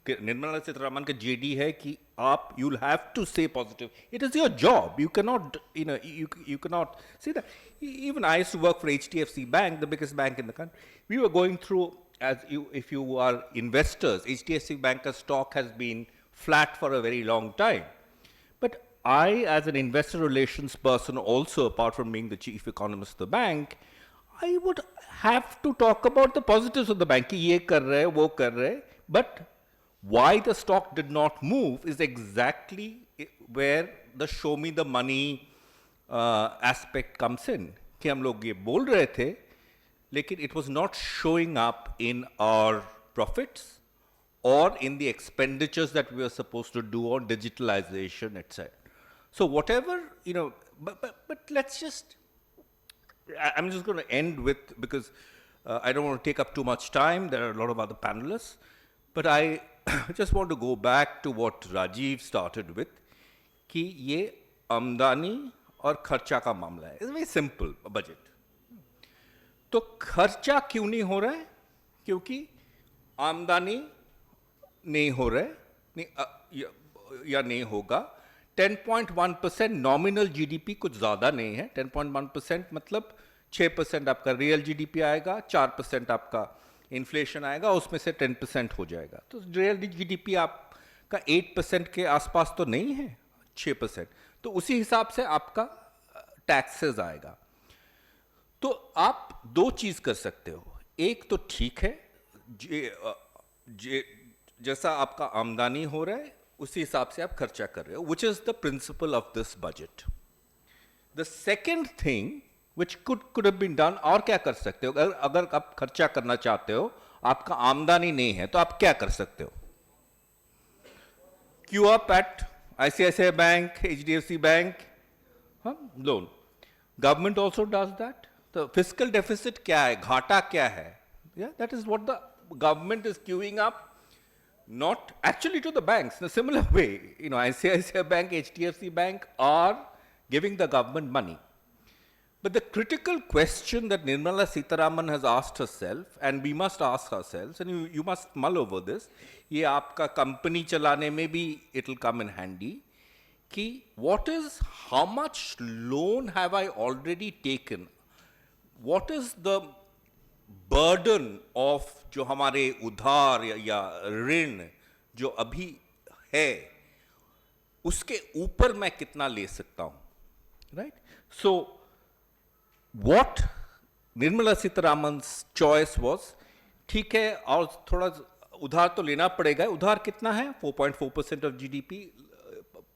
निर्मला सीतारमण का JD है कि आप you'll have to say positive. It is your job. You cannot, you cannot say that. Even I used to work for HDFC Bank, the biggest bank in the country. We were going through, if you are investors, HDFC Bank's stock has been flat for a very long time. But I, as an investor relations person, also apart from being the chief economist of the bank, I would have to talk about the positives of the bank. कि ये कर रहे, वो कर रहे. But why the stock did not move is exactly where the show me the money aspect comes in. कि हम लोग ये बोल रहे थे, लेकिन it was not showing up in our profits or in the expenditures that we are supposed to do on digitalization, etc. So whatever, but let's just, I'm just going to end with, because I don't want to take up too much time, there are a lot of other panelists, but I just want to go back to what Rajiv started with, कि ये आमदनी और खर्चा का मामला है. It's very simple, a budget. तो खर्चा क्यों नहीं हो रहा है? क्योंकि आमदनी नहीं हो रहा है, या नहीं होगा. 10.1% नॉमिनल जीडीपी कुछ ज़्यादा नहीं है. 10.1% मतलब 6% आपका रियल जीडीपी आएगा, 4% आपका इन्फ्लेशन आएगा, उसमें से 10% हो जाएगा. तो रियल जीडीपी आपका 8% के आसपास तो नहीं है, 6%. तो उसी हिसाब से आपका टैक्सेस आएगा. तो आप दो चीज़ कर सकते हो. एक तो ठीक है, जैसा आपका आमदनी हो रहा है उसी हिसाब से आप खर्चा कर रहे हो, which is the principle of this budget. The second thing which could have been done, और क्या कर सकते हो, अगर आप खर्चा करना चाहते हो, आपका आमदनी नहीं है तो आप क्या कर सकते हो? Queue up at ICICI Bank, HDFC Bank, loan. Government also does that. The fiscal deficit क्या है, घाटा क्या है? Yeah, that is what the government is queuing up, not actually to the banks. In a similar way, ICICI Bank, HDFC Bank are giving the government money. But the critical question that Nirmala Sitharaman has asked herself, and we must ask ourselves, and you must mull over this, ये आपका company चलाने में भी it will come in handy, कि how much loan have I already taken? What is the burden of जो हमारे उधार या ऋण जो अभी है, उसके ऊपर मैं कितना ले सकता हूं, right? So, what Nirmala Sitharaman's choice was, ठीक है और थोड़ा उधार तो लेना पड़ेगा. उधार कितना है? 4.4% of GDP.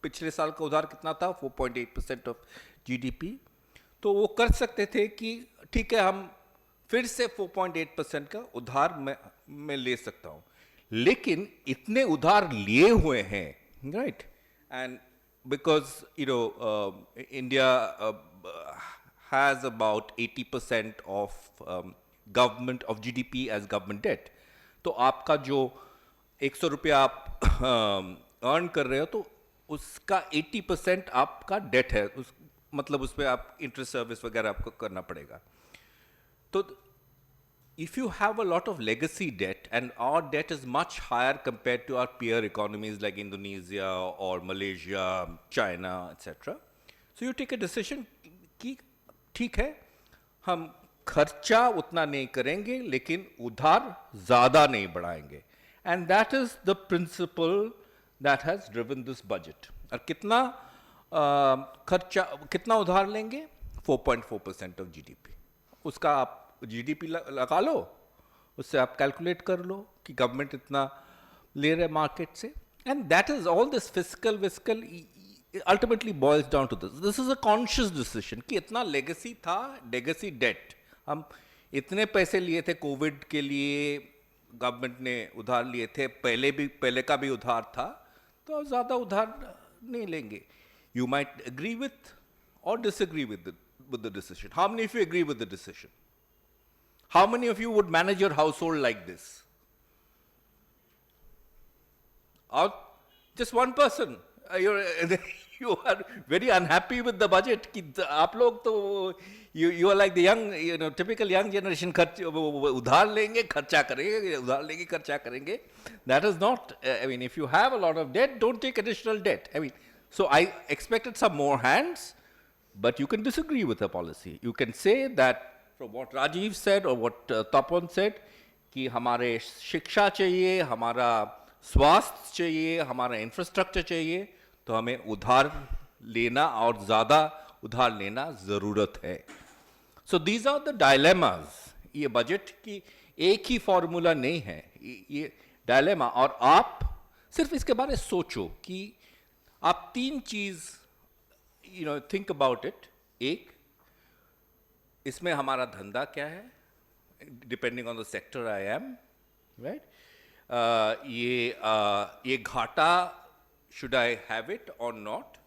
पिछले साल का उधार कितना था? 4.8% of GDP. तो वो कर सकते थे कि ठीक है हम फिर से 4.8% का उधार मैं ले सकता हूं, लेकिन इतने उधार लिए हुए हैं, right? And because India has about 80% of government of GDP as government debt. तो आपका जो 100 रुपया आप अर्न कर रहे हो तो उसका 80% आपका डेट है, मतलब उस पर आप इंटरेस्ट सर्विस वगैरह आपको करना पड़ेगा. तो if you have a lot of legacy debt, and our debt is much higher compared to our peer economies like Indonesia or Malaysia, China, etc. So you take a decision कि ठीक है हम खर्चा उतना नहीं करेंगे लेकिन उधार ज़्यादा नहीं बढ़ाएंगे. And that is the principle that has driven this budget. और कितना खर्चा, कितना उधार लेंगे? 4.4% of GDP. उसका आप GDP लगा लो, उससे आप कैलकुलेट कर लो कि गवर्नमेंट इतना ले रहे मार्केट से. And that is all this fiscal ultimately boils down to this. This is a conscious decision कि इतना legacy था, legacy debt. हम इतने पैसे लिए थे कोविड के लिए, गवर्नमेंट ने उधार लिए थे, पहले का भी उधार था, तो ज़्यादा उधार नहीं लेंगे. You might agree with or disagree with the decision. How many of you agree with the decision? How many of you would manage your household like this? Or just one person? You are very unhappy with the budget. कि आप लोग तो you are like the young, typical young generation. उधार लेंगे खर्चा करेंगे, उधार लेंगे खर्चा करेंगे. That is not. If you have a lot of debt, don't take additional debt. So I expected some more hands, but you can disagree with the policy. You can say that from what Rajiv said or what Tapan said, कि हमारे शिक्षा चाहिए, हमारा स्वास्थ्य चाहिए, हमारा infrastructure चाहिए, तो हमें उधार लेना और ज़्यादा उधार लेना ज़रूरत है. So these are the dilemmas. ये बजट की एक ही फॉर्मूला नहीं है, ये डायलेमा. और आप सिर्फ इसके बारे में सोचो कि आप तीन चीज़ थिंक अबाउट इट. एक, इसमें हमारा धंधा क्या है, depending on the sector I am, right? ये घाटा, शुड आई हैव इट और नॉट,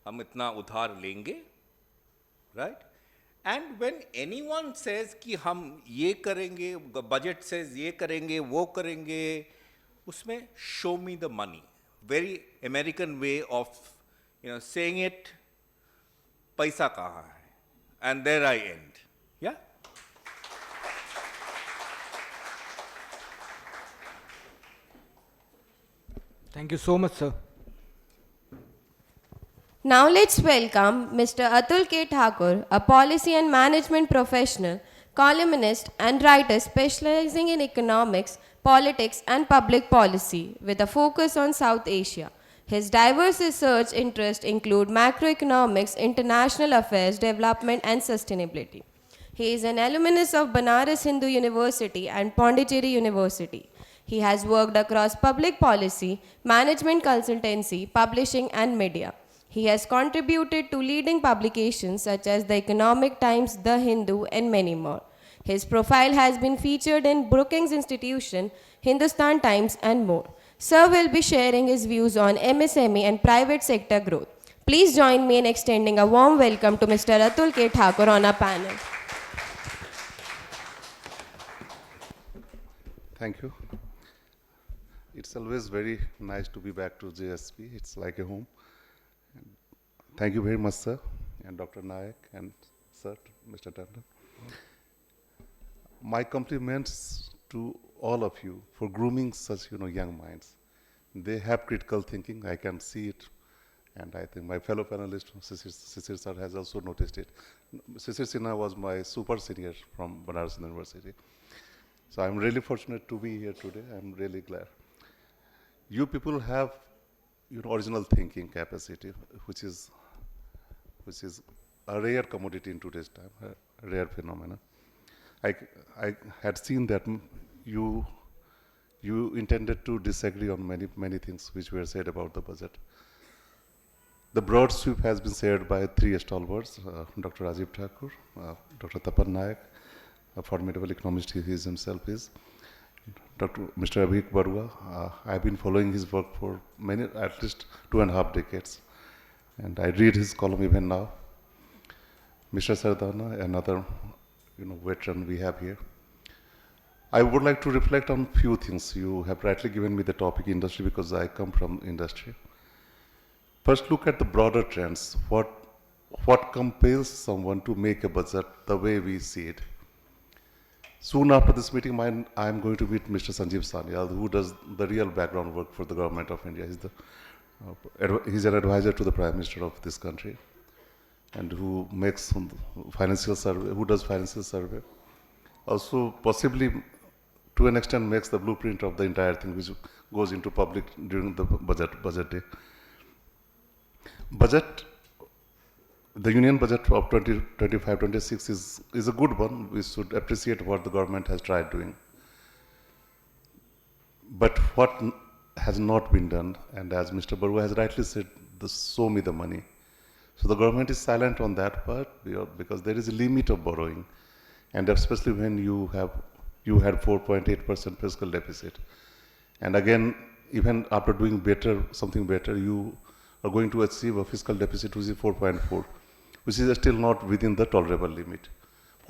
हम इतना उधार लेंगे, right? And when anyone says कि हम ये करेंगे, बजट सेज ये करेंगे वो करेंगे, उसमें show me the money. Very American way of saying it. पैसा कहाँ है? And there I end. या Thank you so much, sir. Now let's welcome Mr. Atul K. Thakur, a policy and management professional, columnist and writer specializing in economics, politics and public policy with a focus on South Asia. His diverse research interests include macroeconomics, international affairs, development and sustainability. He is an alumnus of Banaras Hindu University and Pondicherry University. He has worked across public policy, management consultancy, publishing, and media. He has contributed to leading publications such as The Economic Times, The Hindu, and many more. His profile has been featured in Brookings Institution, Hindustan Times, and more. Sir will be sharing his views on MSME and private sector growth. Please join me in extending a warm welcome to Mr. Atul K. Thakur on our panel. Thank you. It's always very nice to be back to JSP. It's like a home. Thank you very much, sir, and Dr. Nayak, and sir, Mr. Tandon. My compliments to all of you for grooming such young minds. They have critical thinking. I can see it, and I think my fellow panelist, Sisir sir, has also noticed it. Sisir Sinha was my super senior from Banaras University. So I'm really fortunate to be here today. I'm really glad. You people have original thinking capacity, which is a rare commodity in today's time, a rare phenomenon. I had seen that you intended to disagree on many things which were said about the budget. The broad sweep has been shared by three stalwarts, Dr. Rajiv Thakur, Dr. Tapan Nayak, a formidable economist he himself is, Mr. Abhik Barua. I've been following his work for at least 2.5 decades, and I read his column even now. Mr. Sardana, another veteran we have here. I would like to reflect on few things. You have rightly given me the topic industry because I come from industry. First, look at the broader trends. What compels someone to make a budget the way we see it? Soon after this meeting, I am going to meet Mr. Sanjeev Sanyal, who does the real background work for the government of India. He's an advisor to the Prime Minister of this country, and who makes financial survey, who does financial survey. Also, possibly, to an extent, makes the blueprint of the entire thing, which goes into public during the budget day. The union budget of 2025-26 is a good one. We should appreciate what the government has tried doing. But what has not been done, and as Mr. Barua has rightly said, show me the money. So the government is silent on that part because there is a limit of borrowing, and especially when you had 4.8% fiscal deficit, and again, even after doing something better, you are going to achieve a fiscal deficit which is 4.4, which is still not within the tolerable limit.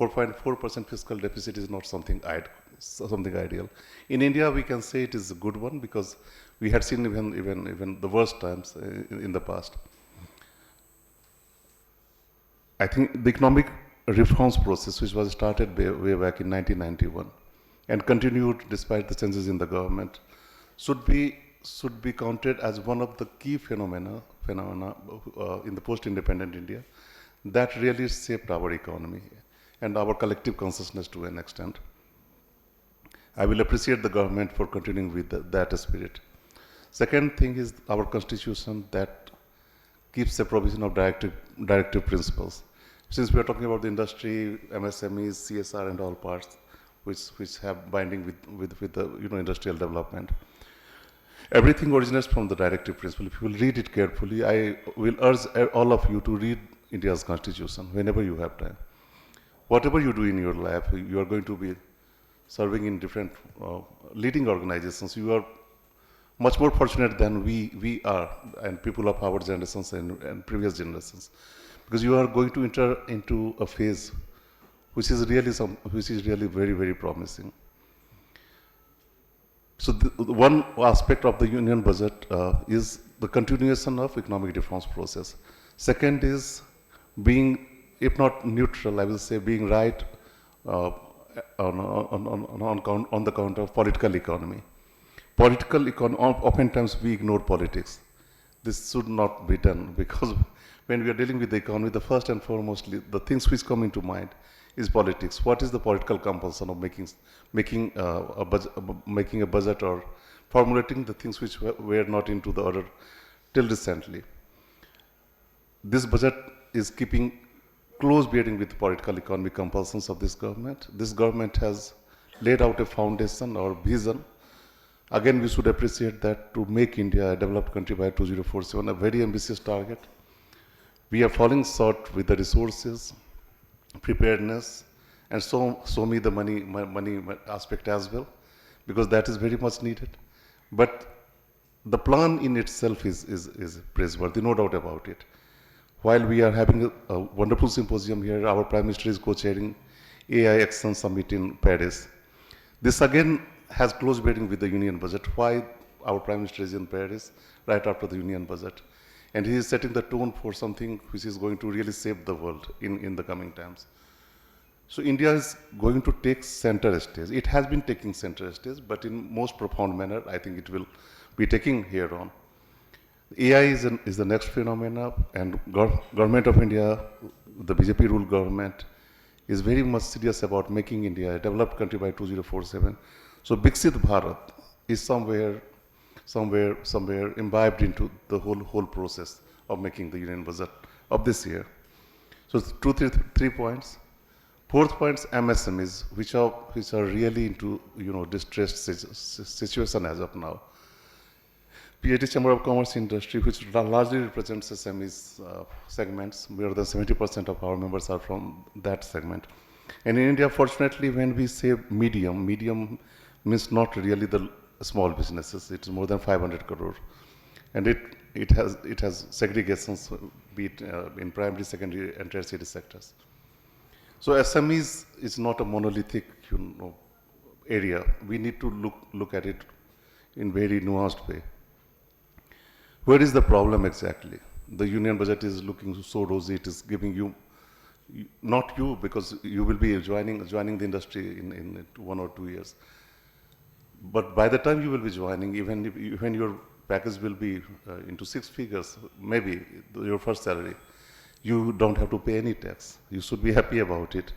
4.4% fiscal deficit is not something ideal. In India, we can say it is a good one because we had seen even the worst times in the past. I think the economic reforms process, which was started way back in 1991 and continued despite the changes in the government, should be counted as one of the key phenomena in the post-independent India that really shaped our economy and our collective consciousness to an extent. I will appreciate the government for continuing with that spirit. Second thing is our constitution that keeps a provision of directive principles. Since we are talking about the industry, MSMEs, CSR and all parts, which have binding with the industrial development. Everything originates from the directive principle. If you will read it carefully, I will urge all of you to read India's constitution whenever you have time. Whatever you do in your life, you are going to be serving in different leading organizations. You are much more fortunate than we are, and people of our generations and previous generations, because you are going to enter into a phase which is really very, very promising. So one aspect of the union budget is the continuation of economic reforms process. Second is being, if not neutral, I will say being right on the count of political economy. Oftentimes we ignore politics. This should not be done because when we are dealing with the economy, the first and foremostly, the things which come into mind is politics. What is the political compulsion of making a budget or formulating the things which were not into the order till recently? This budget is keeping close bearing with the political economic compulsions of this government. This government has laid out a foundation or vision Again, we should appreciate that to make India a developed country by 2047, a very ambitious target. We are falling short with the resources, preparedness, and so me the money aspect as well, because that is very much needed. But the plan in itself is praiseworthy, no doubt about it. While we are having a wonderful symposium here, our Prime Minister is co-chairing AI Action Summit in Paris. This again has close bearing with the Union budget. Why our Prime Minister is in Paris right after the Union budget? And he is setting the tone for something which is going to really save the world in the coming times. So India is going to take center stage. It has been taking center stage, but in most profound manner, I think it will be taking here on. AI is the next phenomena, and government of India, the BJP ruled government, is very much serious about making India a developed country by 2047. So Viksit Bharat is somewhere imbibed into the whole process of making the union budget of this year. So three points. Fourth point, MSMEs, which are really into distressed situation as of now. PhD Chamber of Commerce industry, which largely represents SMEs segments, more than 70% of our members are from that segment. And in India, fortunately, when we say medium means not really the small businesses. It's more than 500 crore, and it has segregations, be it in primary, secondary, and tertiary sectors. So SMEs is not a monolithic area. We need to look at it in very nuanced way. Where is the problem exactly? The union budget is looking so rosy. It is giving you, not you, because you will be joining the industry in 1 or 2 years. But by the time you will be joining, even your package will be into 6 figures, maybe your first salary, you don't have to pay any tax. You should be happy about it.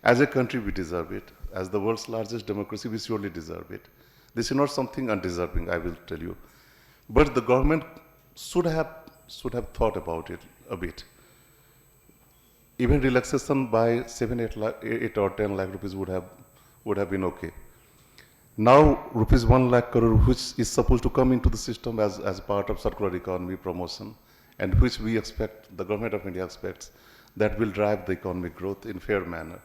As a country, we deserve it. As the world's largest democracy, we surely deserve it. This is not something undeserving, I will tell you. But the government should have thought about it a bit. Even relaxation by 8 or 10 lakh rupees would have been okay. Now, rupees 1 lakh crore, which is supposed to come into the system as part of circular economy promotion, and which we expect, the government of India expects, that will drive the economic growth in fair manner.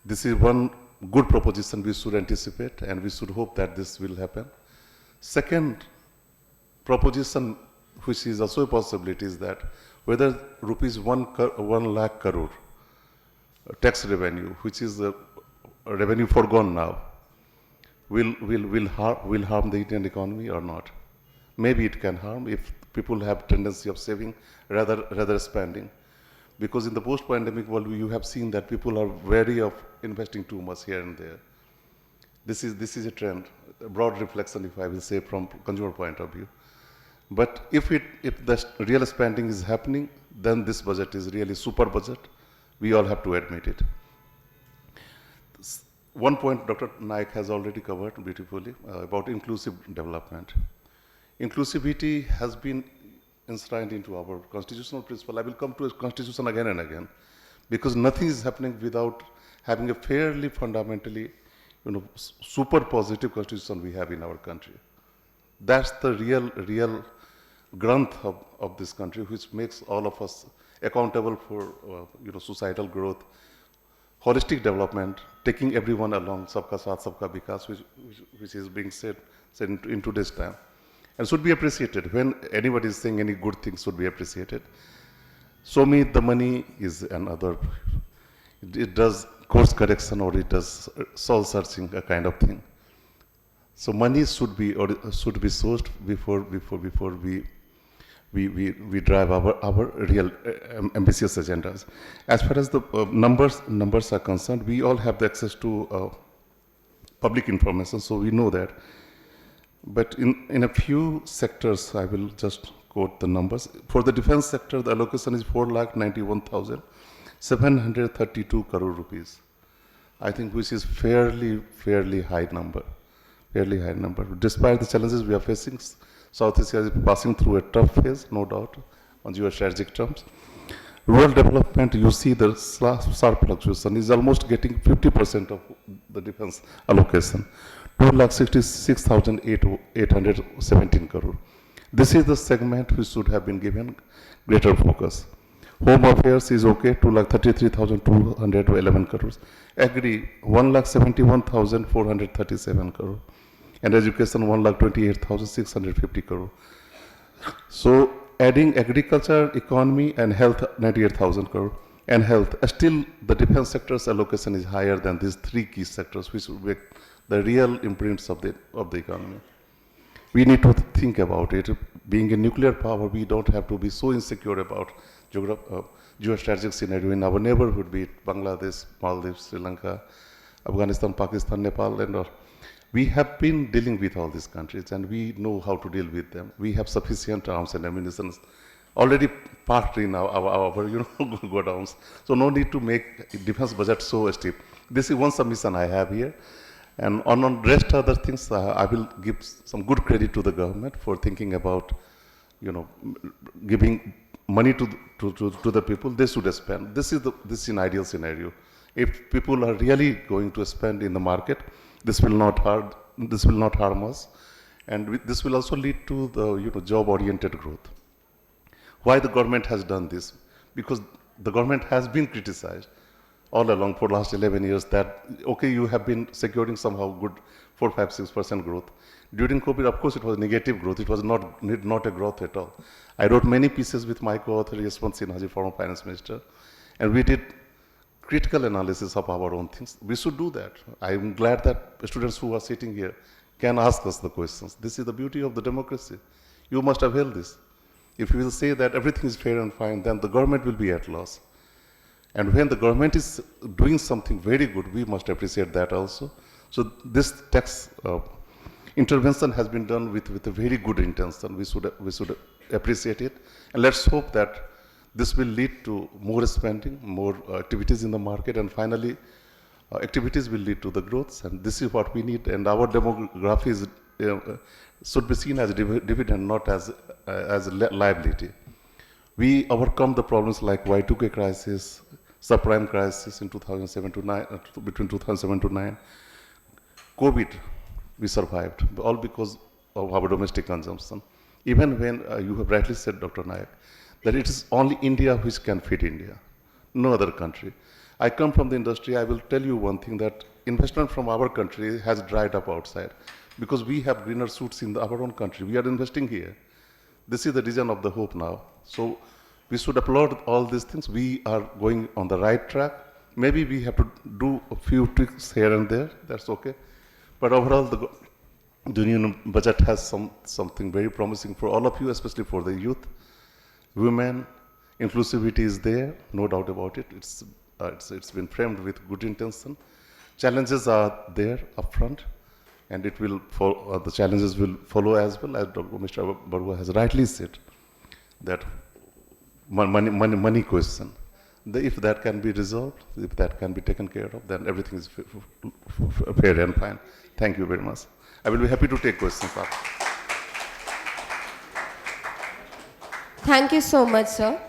This is one good proposition we should anticipate, and we should hope that this will happen. Second proposition, which is also a possibility, is that whether rupees 1 lakh crore tax revenue, which is a revenue forgone now, will harm the Indian economy or not. Maybe it can harm if people have tendency of saving rather spending. Because in the post-pandemic world, you have seen that people are wary of investing too much here and there. This is a trend, a broad reflection, if I will say, from consumer point of view. But if the real spending is happening, then this budget is really super budget. We all have to admit it. One point Dr. Naik has already covered beautifully about inclusive development. Inclusivity has been enshrined into our constitutional principle. I will come to a constitution again and again, because nothing is happening without having a fairly fundamentally, super positive constitution we have in our country. That's the real grunt of this country, which makes all of us accountable for societal growth, holistic development, taking everyone along, sabka saath, sabka vikas, which is being said in today's time, and should be appreciated. When anybody is saying any good things, should be appreciated. So me, the money is another. It does course correction, or it does soul searching, a kind of thing. So money should be sourced before we drive our real ambitious agendas. As far as the numbers are concerned, we all have the access to public information, so we know that. But in a few sectors, I will just quote the numbers. For the defense sector, the allocation is 4,91,732 crore rupees. I think which is fairly high number. Fairly high number. Despite the challenges we are facing, South Asia is passing through a tough phase, no doubt, on geostrategic terms. Rural development, you see the sharp fluctuation is almost getting 50% of the defense allocation. 2,66,817 crore. This is the segment which should have been given greater focus. Home affairs is okay, 2,33,211 crores. Agri, 1,71,437 crore. And education, 1,28,650 crore. So adding agriculture, economy, and health, 98,000 crore. And health, still the defense sector's allocation is higher than these three key sectors, which will be the real imprints of the economy. We need to think about it. Being a nuclear power, we don't have to be so insecure about geostrategic scenario in our neighborhood, be it Bangladesh, Maldives, Sri Lanka, Afghanistan, Pakistan, Nepal, and all. We have been dealing with all these countries, and we know how to deal with them. We have sufficient arms and ammunition already parked in our godowns. So no need to make defense budget so steep. This is one submission I have here. And on rest other things, I will give some good credit to the government for thinking about, giving money to the people. They should spend. This is an ideal scenario. If people are really going to spend in the market, this will not harm us, and this will also lead to the job-oriented growth. Why the government has done this? Because the government has been criticized all along for last 11 years that, okay, you have been securing somehow good 4, 5, 6% growth. During COVID, of course, it was negative growth. It was not a growth at all. I wrote many pieces with my co-author, Yashwant Sinha, former finance minister, and we did critical analysis of our own things. We should do that. I'm glad that students who are sitting here can ask us the questions. This is the beauty of the democracy. You must avail this. If you will say that everything is fair and fine, then the government will be at loss. And when the government is doing something very good, we must appreciate that also. So this tax intervention has been done with a very good intention. We should appreciate it. And let's hope that this will lead to more spending, more activities in the market, and finally, activities will lead to the growth. And this is what we need. And our demography is, should be seen as a dividend, not as a liability. We overcome the problems like Y2K crisis, subprime crisis in 2007 to 9, between 2007 to 9. COVID, we survived, all because of our domestic consumption. Even when you have rightly said, Dr. Nayak, that it is only India which can feed India, no other country. I come from the industry. I will tell you one thing, that investment from our country has dried up outside because we have greener shoots in our own country. We are investing here. This is the region of the hope now. So we should applaud all these things. We are going on the right track. Maybe we have to do a few tweaks here and there. That's okay. But overall, the union budget has something very promising for all of you, especially for the youth, women. Inclusivity is there, no doubt about it. It's been framed with good intention. Challenges are there upfront, and it will the challenges will follow as well, as Mr. Barua has rightly said, that money question. If that can be resolved, if that can be taken care of, then everything is fair and fine. Thank you very much. I will be happy to take questions after. Thank you so much, sir.